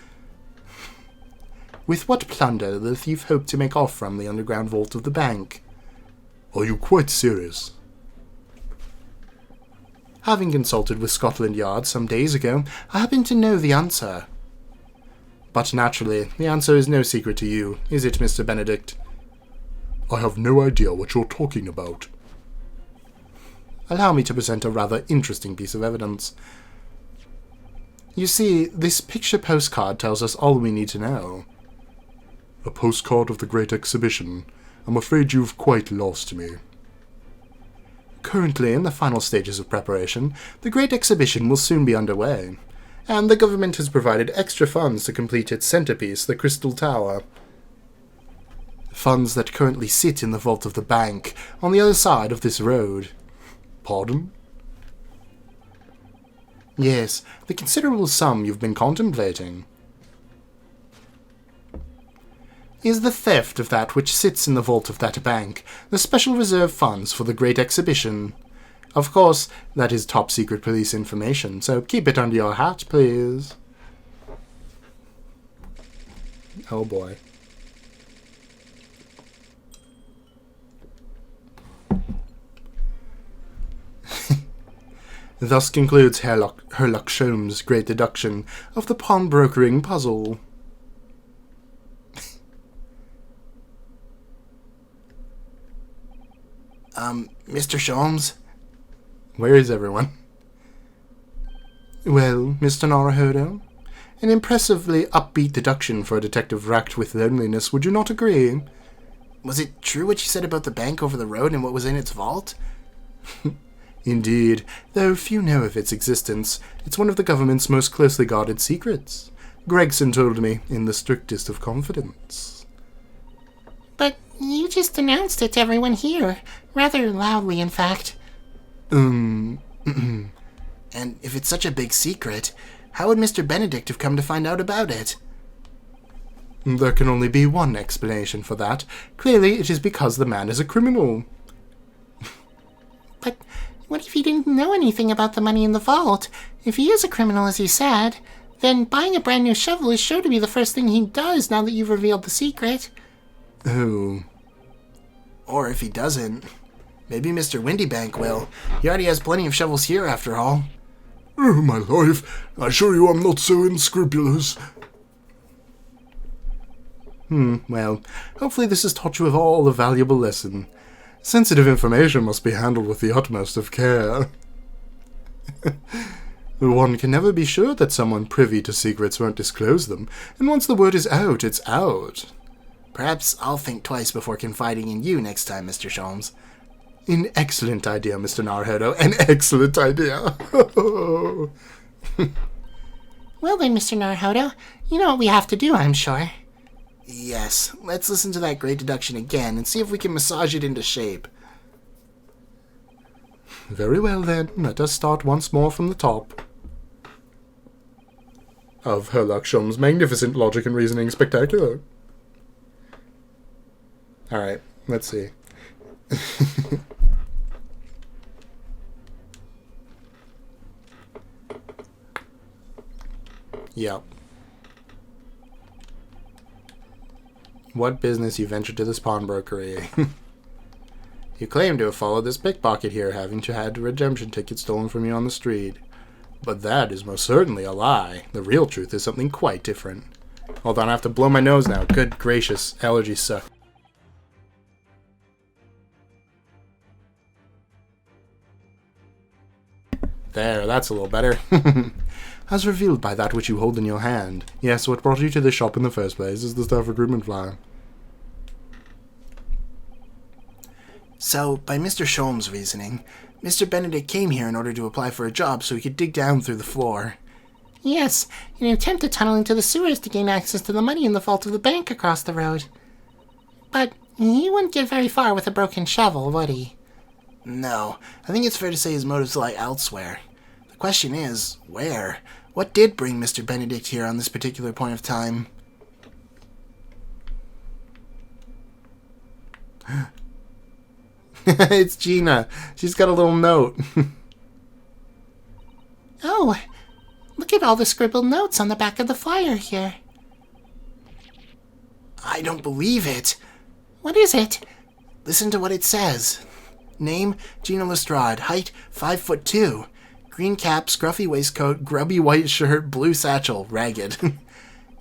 With what plunder did the thief hope to make off from the underground vault of the bank? Are you quite serious? Having consulted with Scotland Yard some days ago, I happen to know the answer. But naturally, the answer is no secret to you, is it, Mr. Benedict? I have no idea what you're talking about. Allow me to present a rather interesting piece of evidence. You see, this picture postcard tells us all we need to know. A postcard of the Great Exhibition. I'm afraid you've quite lost me. Currently in the final stages of preparation, the Great Exhibition will soon be underway, and the government has provided extra funds to complete its centerpiece, the Crystal Tower. Funds that currently sit in the vault of the bank, on the other side of this road. Pardon? Yes, the considerable sum you've been contemplating is the theft of that which sits in the vault of that bank, the special reserve funds for the Great Exhibition. Of course, that is top-secret police information, so keep it under your hat, please. Oh boy. Thus concludes Herlock Sholmes' great deduction of the pawnbrokering puzzle. Mr. Sholmes? Where is everyone? Well, Mr. Naruhodo, an impressively upbeat deduction for a detective racked with loneliness, would you not agree? Was it true what you said about the bank over the road and what was in its vault? Indeed, though few know of its existence, it's one of the government's most closely guarded secrets. Gregson told me in the strictest of confidence. But you just announced it to everyone here. Rather loudly, in fact. And if it's such a big secret, how would Mr. Benedict have come to find out about it? There can only be one explanation for that. Clearly, it is because the man is a criminal. But what if he didn't know anything about the money in the vault? If he is a criminal, as you said, then buying a brand new shovel is sure to be the first thing he does now that you've revealed the secret. Oh. Or if he doesn't, maybe Mr. Windybank will. He already has plenty of shovels here, after all. Oh, my life, I assure you I'm not so unscrupulous. Well, hopefully this has taught you of all a valuable lesson. Sensitive information must be handled with the utmost of care. One can never be sure that someone privy to secrets won't disclose them, and once the word is out, it's out. Perhaps I'll think twice before confiding in you next time, Mr. Sholmes. An excellent idea, Mr. Naruhodo. An excellent idea. Well then, Mr. Naruhodo, you know what we have to do, I'm sure. Yes, let's listen to that great deduction again and see if we can massage it into shape. Very well then, let us start once more from the top. Of Herlock Sholmes' magnificent logic and reasoning spectacular. Alright, let's see. Yep. What business you ventured to this pawnbrokery? You claim to have followed this pickpocket here, having had a redemption ticket stolen from you on the street. But that is most certainly a lie. The real truth is something quite different. Hold on, I have to blow my nose now. Good gracious, allergies suck. There, that's a little better. As revealed by that which you hold in your hand. Yes, what brought you to this shop in the first place is the staff recruitment flyer. So, by Mr. Sholmes' reasoning, Mr. Benedict came here in order to apply for a job so he could dig down through the floor. Yes, in an attempt to tunnel into the sewers to gain access to the money in the vault of the bank across the road. But he wouldn't get very far with a broken shovel, would he? No, I think it's fair to say his motives lie elsewhere. The question is, where? What did bring Mr. Benedict here on this particular point of time? It's Gina. She's got a little note. Oh, look at all the scribbled notes on the back of the flyer here. I don't believe it. What is it? Listen to what it says. Name, Gina Lestrade. Height, 5'2". Green cap, scruffy waistcoat, grubby white shirt, blue satchel, ragged.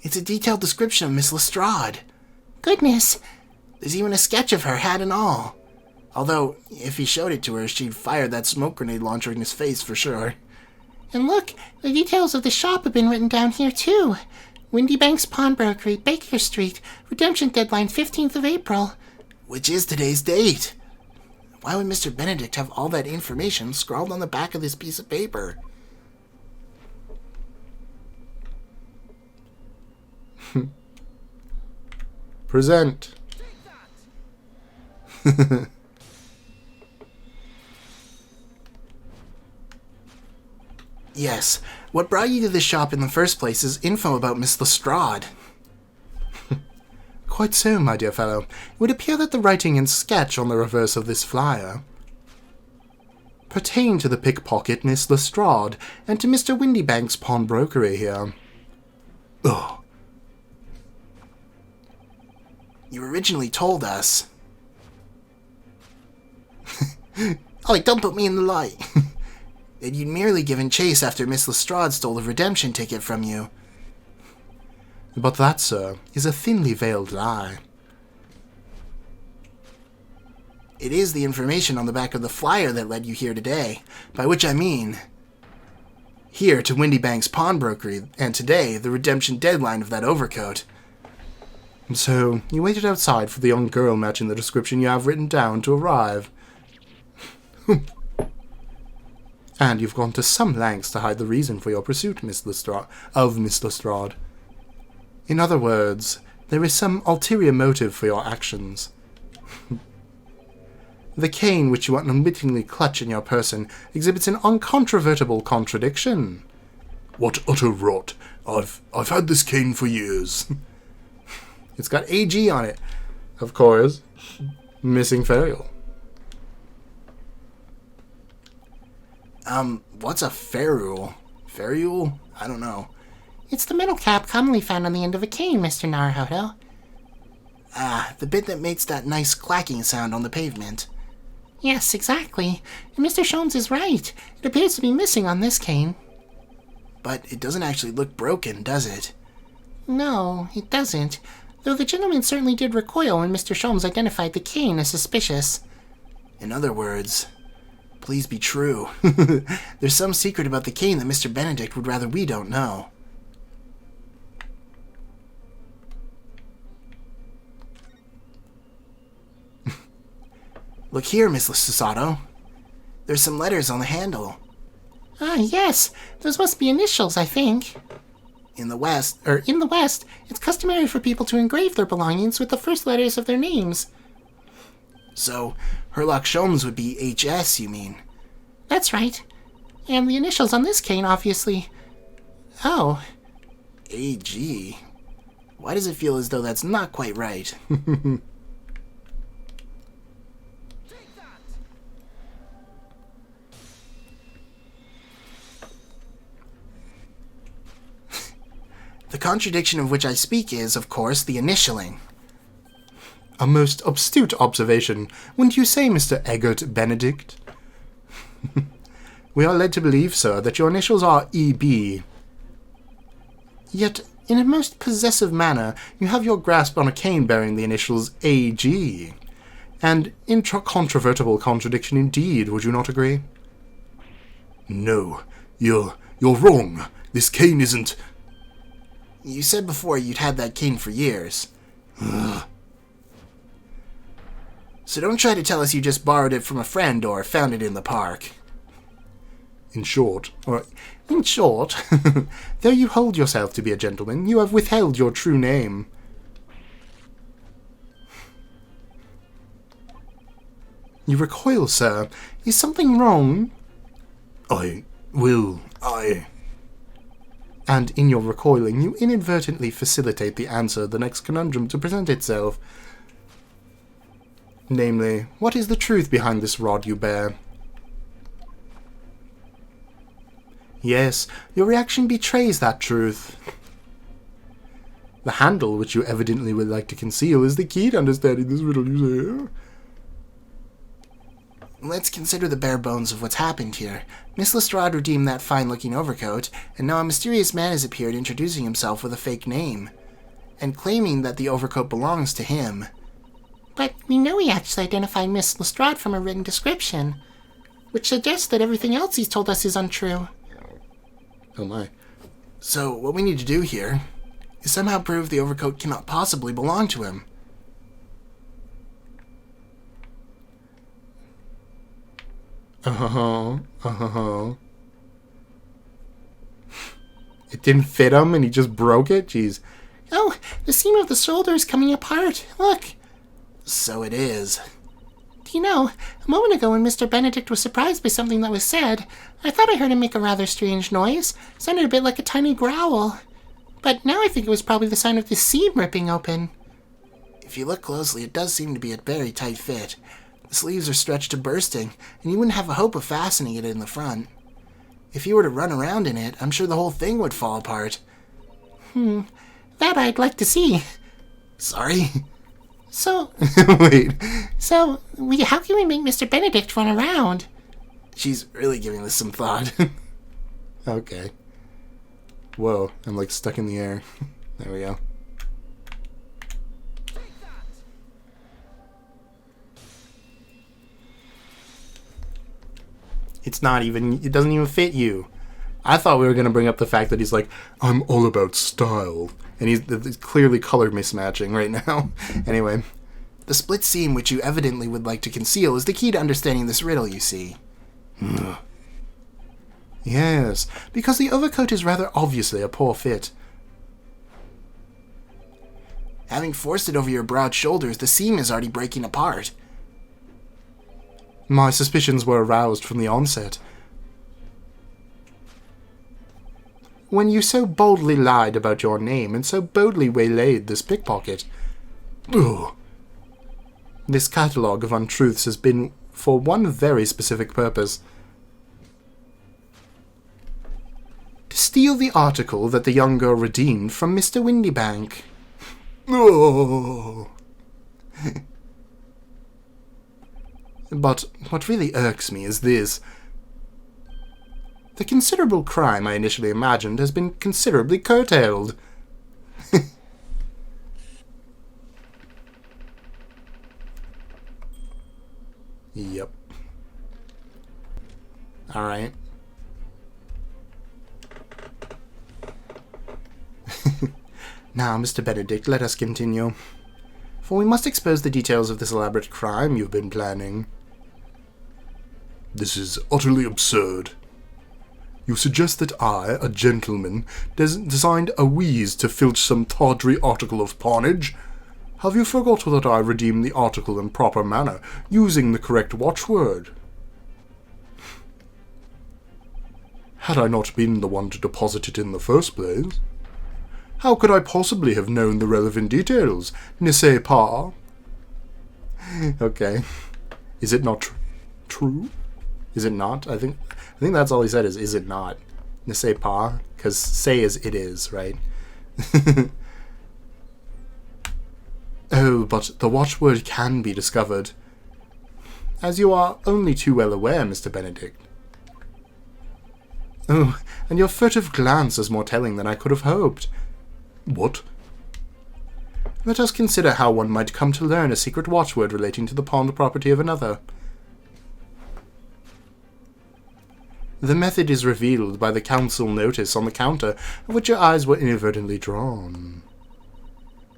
It's a detailed description of Miss Lestrade. Goodness. There's even a sketch of her, hat and all. Although, if he showed it to her, she'd fire that smoke grenade launcher in his face for sure. And look, the details of the shop have been written down here too. Windybank's Pawnbrokery, Baker Street, redemption deadline 15th of April. Which is today's date. Why would Mr. Benedict have all that information scrawled on the back of this piece of paper? Present. Yes, what brought you to this shop in the first place is info about Miss Lestrade. Quite so, my dear fellow. It would appear that the writing and sketch on the reverse of this flyer pertain to the pickpocket Miss Lestrade and to Mr. Windybank's pawnbrokery here. Ugh. You originally told us. Oh, don't put me in the light. That you'd merely given chase after Miss Lestrade stole the redemption ticket from you. But that, sir, is a thinly veiled lie. It is the information on the back of the flyer that led you here today, by which I mean here to Windy Bank's pawnbrokery, and today the redemption deadline of that overcoat. So, you waited outside for the young girl matching the description you have written down to arrive. And you've gone to some lengths to hide the reason for your pursuit, Miss Lestrade. In other words, there is some ulterior motive for your actions. The cane which you unwittingly clutch in your person exhibits an uncontrovertible contradiction. What utter rot. I've had this cane for years. It's got AG on it. Of course. Missing ferrule. What's a ferrule? Ferrule? I don't know. It's the metal cap commonly found on the end of a cane, Mr. Naruhodo. Ah, the bit that makes that nice clacking sound on the pavement. Yes, exactly. And Mr. Sholmes is right. It appears to be missing on this cane. But it doesn't actually look broken, does it? No, it doesn't. Though the gentleman certainly did recoil when Mr. Sholmes identified the cane as suspicious. In other words, please be true. There's some secret about the cane that Mr. Benedict would rather we don't know. Look here, Miss Sasato. There's some letters on the handle. Ah, yes. Those must be initials, I think. In the West, it's customary for people to engrave their belongings with the first letters of their names. So, Herlock Sholmes would be HS, you mean? That's right. And the initials on this cane, obviously. Oh. AG? Why does it feel as though that's not quite right? The contradiction of which I speak is, of course, the initialing. A most astute observation, wouldn't you say, Mr. Eggert Benedict? We are led to believe, sir, that your initials are EB. Yet, in a most possessive manner, you have your grasp on a cane bearing the initials AG. An incontrovertible contradiction indeed, would you not agree? No, you're wrong. This cane isn't... You said before you'd had that cane for years. So don't try to tell us you just borrowed it from a friend or found it in the park. In short, though you hold yourself to be a gentleman, you have withheld your true name. You recoil, sir. Is something wrong? And in your recoiling, you inadvertently facilitate the answer the next conundrum to present itself. Namely, what is the truth behind this rod you bear? Yes, your reaction betrays that truth. The handle, which you evidently would like to conceal, is the key to understanding this riddle, you say. Let's consider the bare bones of what's happened here. Miss Lestrade redeemed that fine-looking overcoat, and now a mysterious man has appeared introducing himself with a fake name, and claiming that the overcoat belongs to him. But we know he actually identified Miss Lestrade from a written description, which suggests that everything else he's told us is untrue. Oh my. So, what we need to do here is somehow prove the overcoat cannot possibly belong to him. It didn't fit him and he just broke it? Jeez. Oh, the seam of the shoulder is coming apart. Look. So it is. Do you know, a moment ago when Mr. Benedict was surprised by something that was said, I thought I heard him make a rather strange noise. It sounded a bit like a tiny growl. But now I think it was probably the sound of the seam ripping open. If you look closely, it does seem to be a very tight fit. The sleeves are stretched to bursting, and you wouldn't have a hope of fastening it in the front. If you were to run around in it, I'm sure the whole thing would fall apart. That I'd like to see. Sorry? So, Wait. How can we make Mr. Benedict run around? She's really giving this some thought. Okay. Whoa, I'm like stuck in the air. There we go. It's not even, it doesn't even fit you. I thought we were going to bring up the fact that he's like, I'm all about style. And he's clearly color mismatching right now. Anyway. The split seam which you evidently would like to conceal is the key to understanding this riddle, you see. Yes, because the overcoat is rather obviously a poor fit. Having forced it over your broad shoulders, the seam is already breaking apart. My suspicions were aroused from the onset. When you so boldly lied about your name and so boldly waylaid this pickpocket. Ugh. This catalogue of untruths has been for one very specific purpose. To steal the article that the young girl redeemed from Mr. Windybank. Oh. But what really irks me is this. The considerable crime I initially imagined has been considerably curtailed. Yep. Alright. Now, Mr. Benedict, let us continue. For we must expose the details of this elaborate crime you've been planning. This is utterly absurd. You suggest that I, a gentleman, designed a wheeze to filch some tawdry article of pawnage? Have you forgot that I redeemed the article in proper manner, using the correct watchword? Had I not been the one to deposit it in the first place? How could I possibly have known the relevant details? Ne sais pas. Okay. Is it not true? Is it not? I think that's all he said is it not? Ne sais pas? Because say is it is, right? Oh, but the watchword can be discovered. As you are only too well aware, Mr. Benedict. Oh, and your furtive glance is more telling than I could have hoped. What? Let us consider how one might come to learn a secret watchword relating to the pawned property of another. The method is revealed by the council notice on the counter, of which your eyes were inadvertently drawn.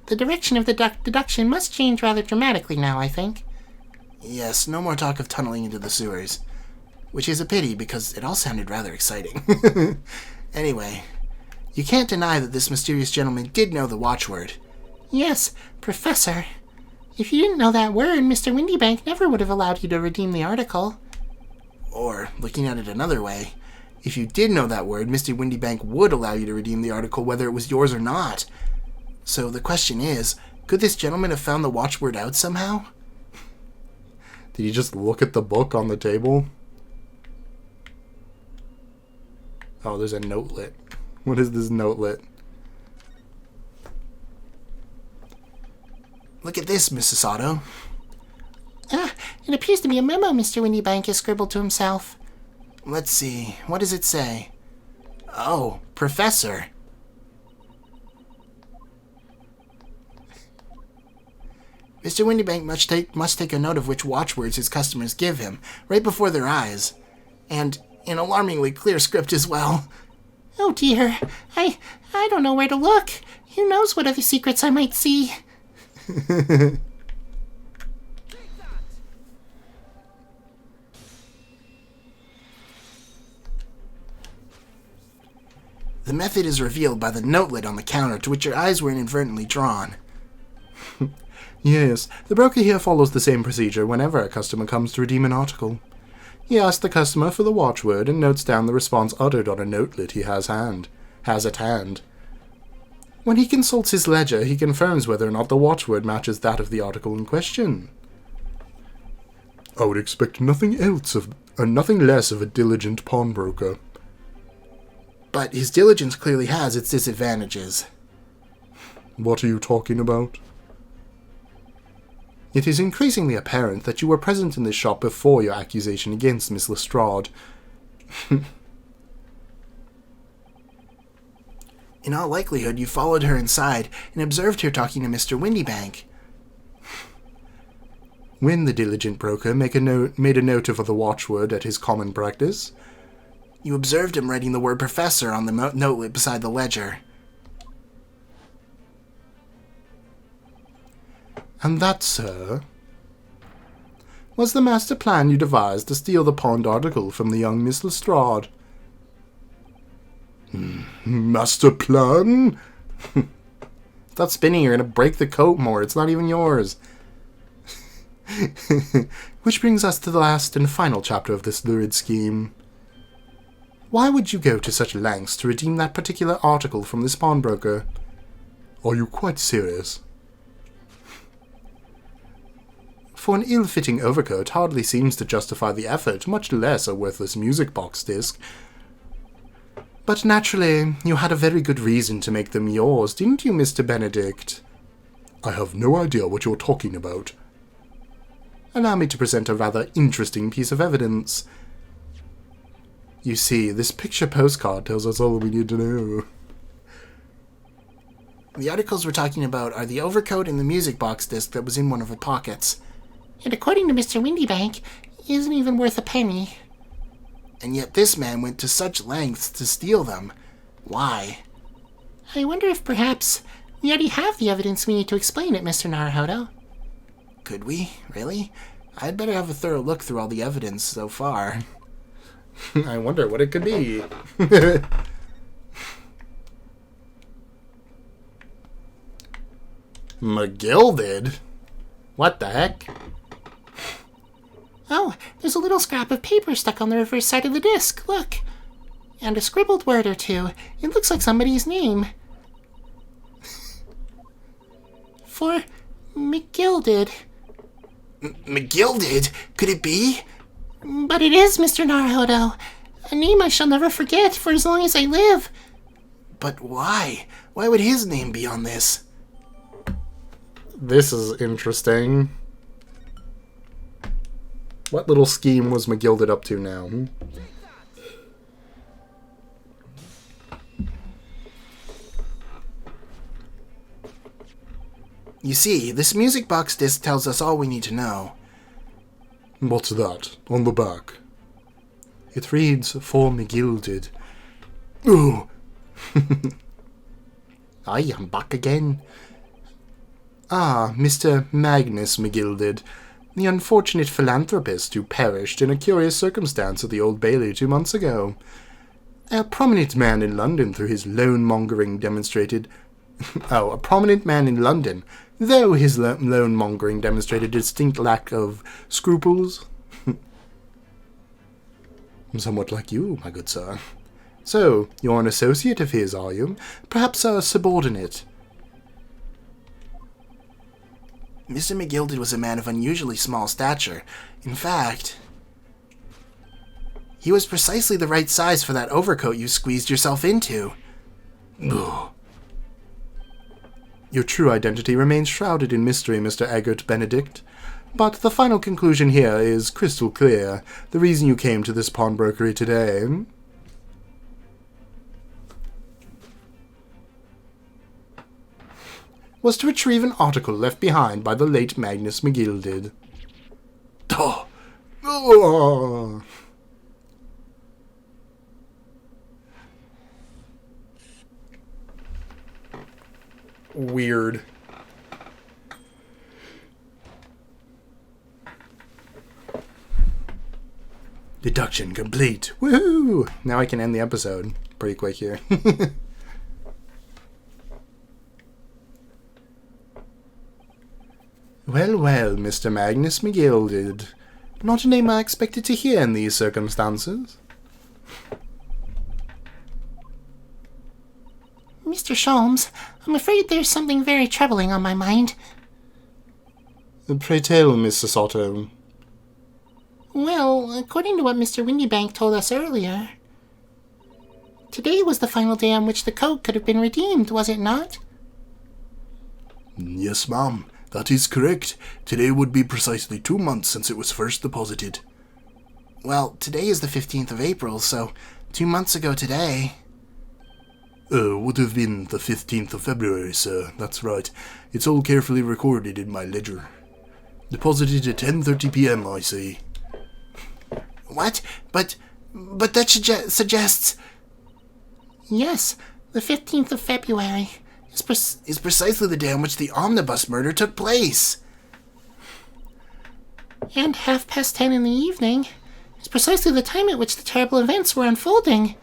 The direction of the deduction must change rather dramatically now, I think. Yes, no more talk of tunneling into the sewers. Which is a pity, because it all sounded rather exciting. Anyway, you can't deny that this mysterious gentleman did know the watchword. Yes, Professor. If you didn't know that word, Mr. Windybank never would have allowed you to redeem the article. Or, looking at it another way, if you did know that word, Mr. Windybank would allow you to redeem the article whether it was yours or not. So the question is, could this gentleman have found the watchword out somehow? Did you just look at the book on the table? Oh, there's a notelet. What is this notelet? Look at this, Mrs. Otto. It appears to be a memo Mr. Windybank has scribbled to himself. Let's see, what does it say? Oh, Professor. Mr. Windybank must take a note of which watchwords his customers give him, right before their eyes. And in alarmingly clear script as well. Oh dear, I don't know where to look. Who knows what other secrets I might see? The method is revealed by the notelet on the counter to which your eyes were inadvertently drawn. Yes, the broker here follows the same procedure whenever a customer comes to redeem an article. He asks the customer for the watchword and notes down the response uttered on a notelet he has at hand. When he consults his ledger, he confirms whether or not the watchword matches that of the article in question. I would expect nothing less of a diligent pawnbroker. But his diligence clearly has its disadvantages. What are you talking about? It is increasingly apparent that you were present in this shop before your accusation against Miss Lestrade. In all likelihood, you followed her inside and observed her talking to Mr. Windybank. When the diligent broker made a note of the watchword at his common practice. You observed him writing the word professor on the note beside the ledger. And that, sir, was the master plan you devised to steal the pawned article from the young Miss Lestrade. Master plan? Stop spinning, you're going to break the coat more. It's not even yours. Which brings us to the last and final chapter of this lurid scheme. Why would you go to such lengths to redeem that particular article from this pawnbroker? Are you quite serious? For an ill-fitting overcoat hardly seems to justify the effort, much less a worthless music box disc. But naturally, you had a very good reason to make them yours, didn't you, Mr. Benedict? I have no idea what you're talking about. Allow me to present a rather interesting piece of evidence. You see, this picture postcard tells us all we need to know. The articles we're talking about are the overcoat and the music box disc that was in one of the pockets. And according to Mr. Windybank, it isn't even worth a penny. And yet this man went to such lengths to steal them. Why? I wonder if perhaps we already have the evidence we need to explain it, Mr. Naruhodo. Could we? Really? I'd better have a thorough look through all the evidence so far. I wonder what it could be. McGill did? What the heck? Oh, there's a little scrap of paper stuck on the reverse side of the disc, look. And a scribbled word or two. It looks like somebody's name. For McGill did. McGill did? Could it be? But it is, Mr. Naruhodo. A name I shall never forget for as long as I live. But why? Why would his name be on this? This is interesting. What little scheme was McGilded up to now? You see, this music box disc tells us all we need to know. What's that? On the back? It reads, for McGilded. Oh! I am back again. Ah, Mr. Magnus Mcgill, the unfortunate philanthropist who perished in a curious circumstance at the Old Bailey 2 months ago. A prominent man in London through his loan-mongering demonstrated... a prominent man in London, though his loan-mongering demonstrated distinct lack of scruples. Somewhat like you, my good sir. So, you're an associate of his, are you? Perhaps a subordinate? Mr. McGilded was a man of unusually small stature. In fact, he was precisely the right size for that overcoat you squeezed yourself into. Ugh. Your true identity remains shrouded in mystery, Mr. Eggert Benedict. But the final conclusion here is crystal clear. The reason you came to this pawnbrokery today... was to retrieve an article left behind by the late Magnus Mcgill. Oh. Oh. Weird. Deduction complete. Woohoo! Now I can end the episode pretty quick here. Well, well, Mr. Magnus Mcgill. Not a name I expected to hear in these circumstances. Mr. Sholmes, I'm afraid there's something very troubling on my mind. Pray tell, Mrs. Otto. Well, according to what Mr. Windybank told us earlier, today was the final day on which the coat could have been redeemed, was it not? Yes, ma'am. That is correct. Today would be precisely 2 months since it was first deposited. Well, today is the 15th of April, so 2 months ago today... Would have been the 15th of February, sir. That's right. It's all carefully recorded in my ledger. Deposited at 10:30 p.m., I see. What? But that suggests... Yes, the 15th of February is precisely the day on which the omnibus murder took place. And 10:30 in the evening is precisely the time at which the terrible events were unfolding.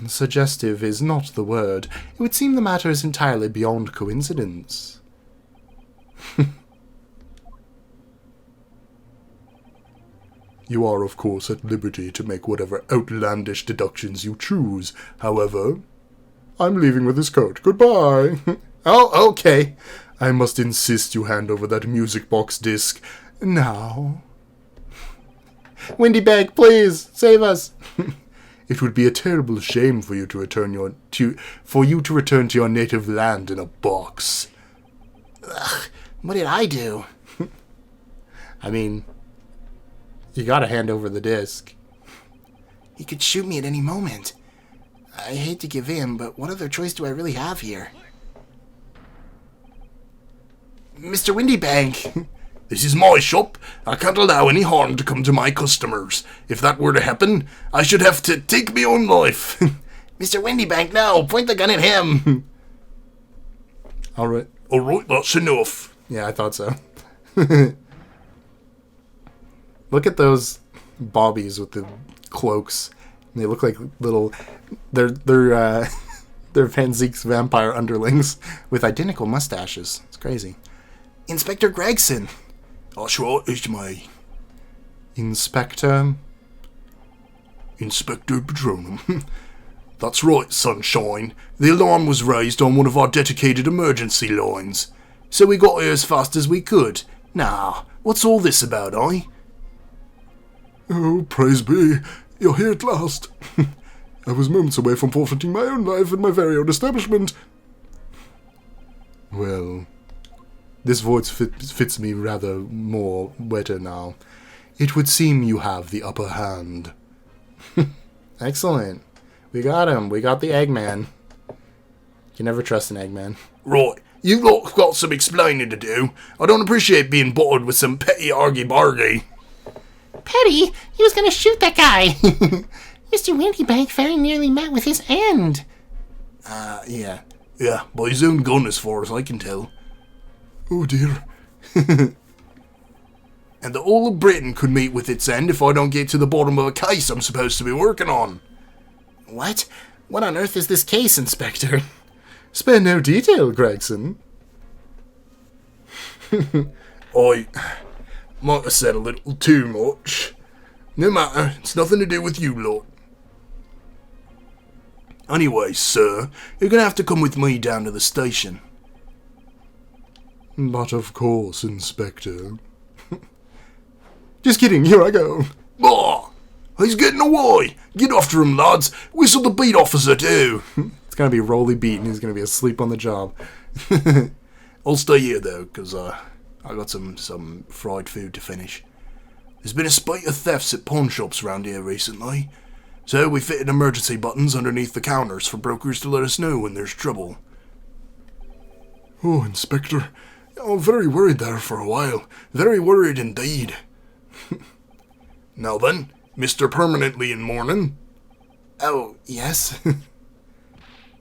Suggestive is not the word. It would seem the matter is entirely beyond coincidence. You are, of course, at liberty to make whatever outlandish deductions you choose. However, I'm leaving with this coat. Goodbye. Oh, okay. I must insist you hand over that music box disc now. Windy Bag, please, save us. It would be a terrible shame for you to return to your native land in a box. Ugh, what did I do? I mean, you gotta hand over the disc. He could shoot me at any moment. I hate to give in, but what other choice do I really have here? Mr. Windybank! This is my shop. I can't allow any harm to come to my customers. If that were to happen, I should have to take my own life. Mr. Windybank, no! Point the gun at him! Alright, that's enough. Yeah, I thought so. Look at those bobbies with the cloaks. They look like little... They're Van Zeke's vampire underlings with identical mustaches. It's crazy. Inspector Gregson. That's right, it's me. Inspector Patronum. That's right, Sunshine. The alarm was raised on one of our dedicated emergency lines. So we got here as fast as we could. Now, what's all this about, eh? Oh, praise be. You're here at last. I was moments away from forfeiting my own life in my very own establishment. Well, this voice fits me rather more better now. It would seem you have the upper hand. Excellent. We got him. We got the Eggman. You can never trust an Eggman. Right. You've got some explaining to do. I don't appreciate being bothered with some petty argy-bargy. Petty? He was going to shoot that guy. Mr. Windybank very nearly met with his end. Yeah. Yeah, by his own gun as far as I can tell. Oh dear. And the whole of Britain could meet with its end if I don't get to the bottom of a case I'm supposed to be working on. What? What on earth is this case, Inspector? Spare no detail, Gregson. I might have said a little too much. No matter, it's nothing to do with you lot. Anyway, sir, you're going to have to come with me down to the station. But of course, Inspector. Just kidding, here I go. Ah, he's getting away. Get after him, lads. Whistle the beat officer, too. It's going to be Rolly Beat and he's going to be asleep on the job. I'll stay here, though, because I got some fried food to finish. There's been a spate of thefts at pawn shops around here recently, so we fitted emergency buttons underneath the counters for brokers to let us know when there's trouble. Oh, Inspector. I'm very worried there for a while. Very worried indeed. Now then, Mr. Permanently in mourning. Oh, yes.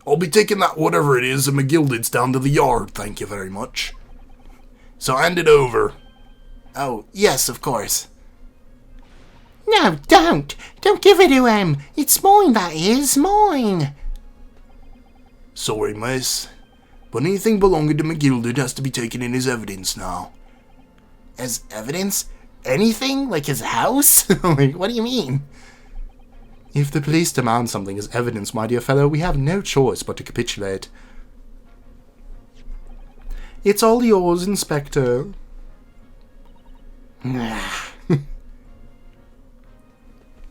I'll be taking that whatever it is and McGilded's down to the yard, thank you very much. So hand it over. Oh, yes, of course. No, don't! Don't give it to him! It's mine, that is, mine! Sorry, miss, but anything belonging to McGilded has to be taken in as evidence now. As evidence? Anything? Like his house? Like, what do you mean? If the police demand something as evidence, my dear fellow, we have no choice but to capitulate. It's all yours, Inspector.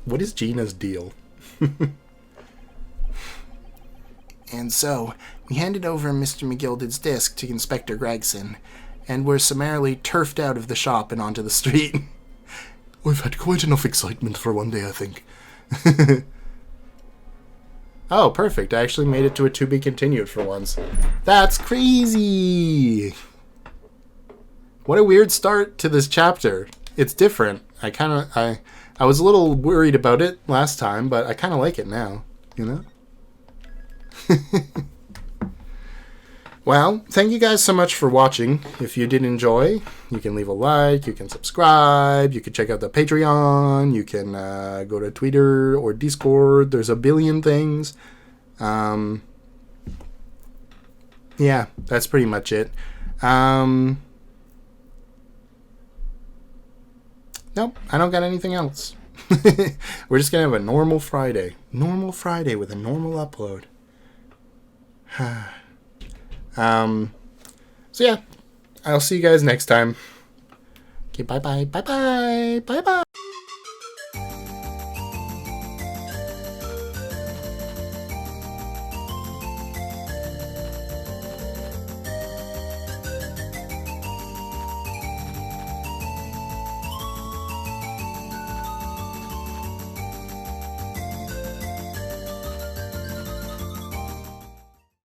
What is Gina's deal? And so, we handed over Mr. McGilded's disc to Inspector Gregson, and were summarily turfed out of the shop and onto the street. I've had quite enough excitement for one day, I think. Oh, perfect. I actually made it to a to be continued for once. That's crazy! What a weird start to this chapter. It's different. I was a little worried about it last time, but I kind of like it now, you know? Well, thank you guys so much for watching. If you did enjoy, you can leave a like, you can subscribe, you can check out the Patreon, you can go to Twitter or Discord. There's a billion things. Yeah, that's pretty much it. Nope, I don't got anything else. We're just going to have a normal Friday. Normal Friday with a normal upload. So yeah, I'll see you guys next time. Okay, bye-bye, bye-bye, bye-bye.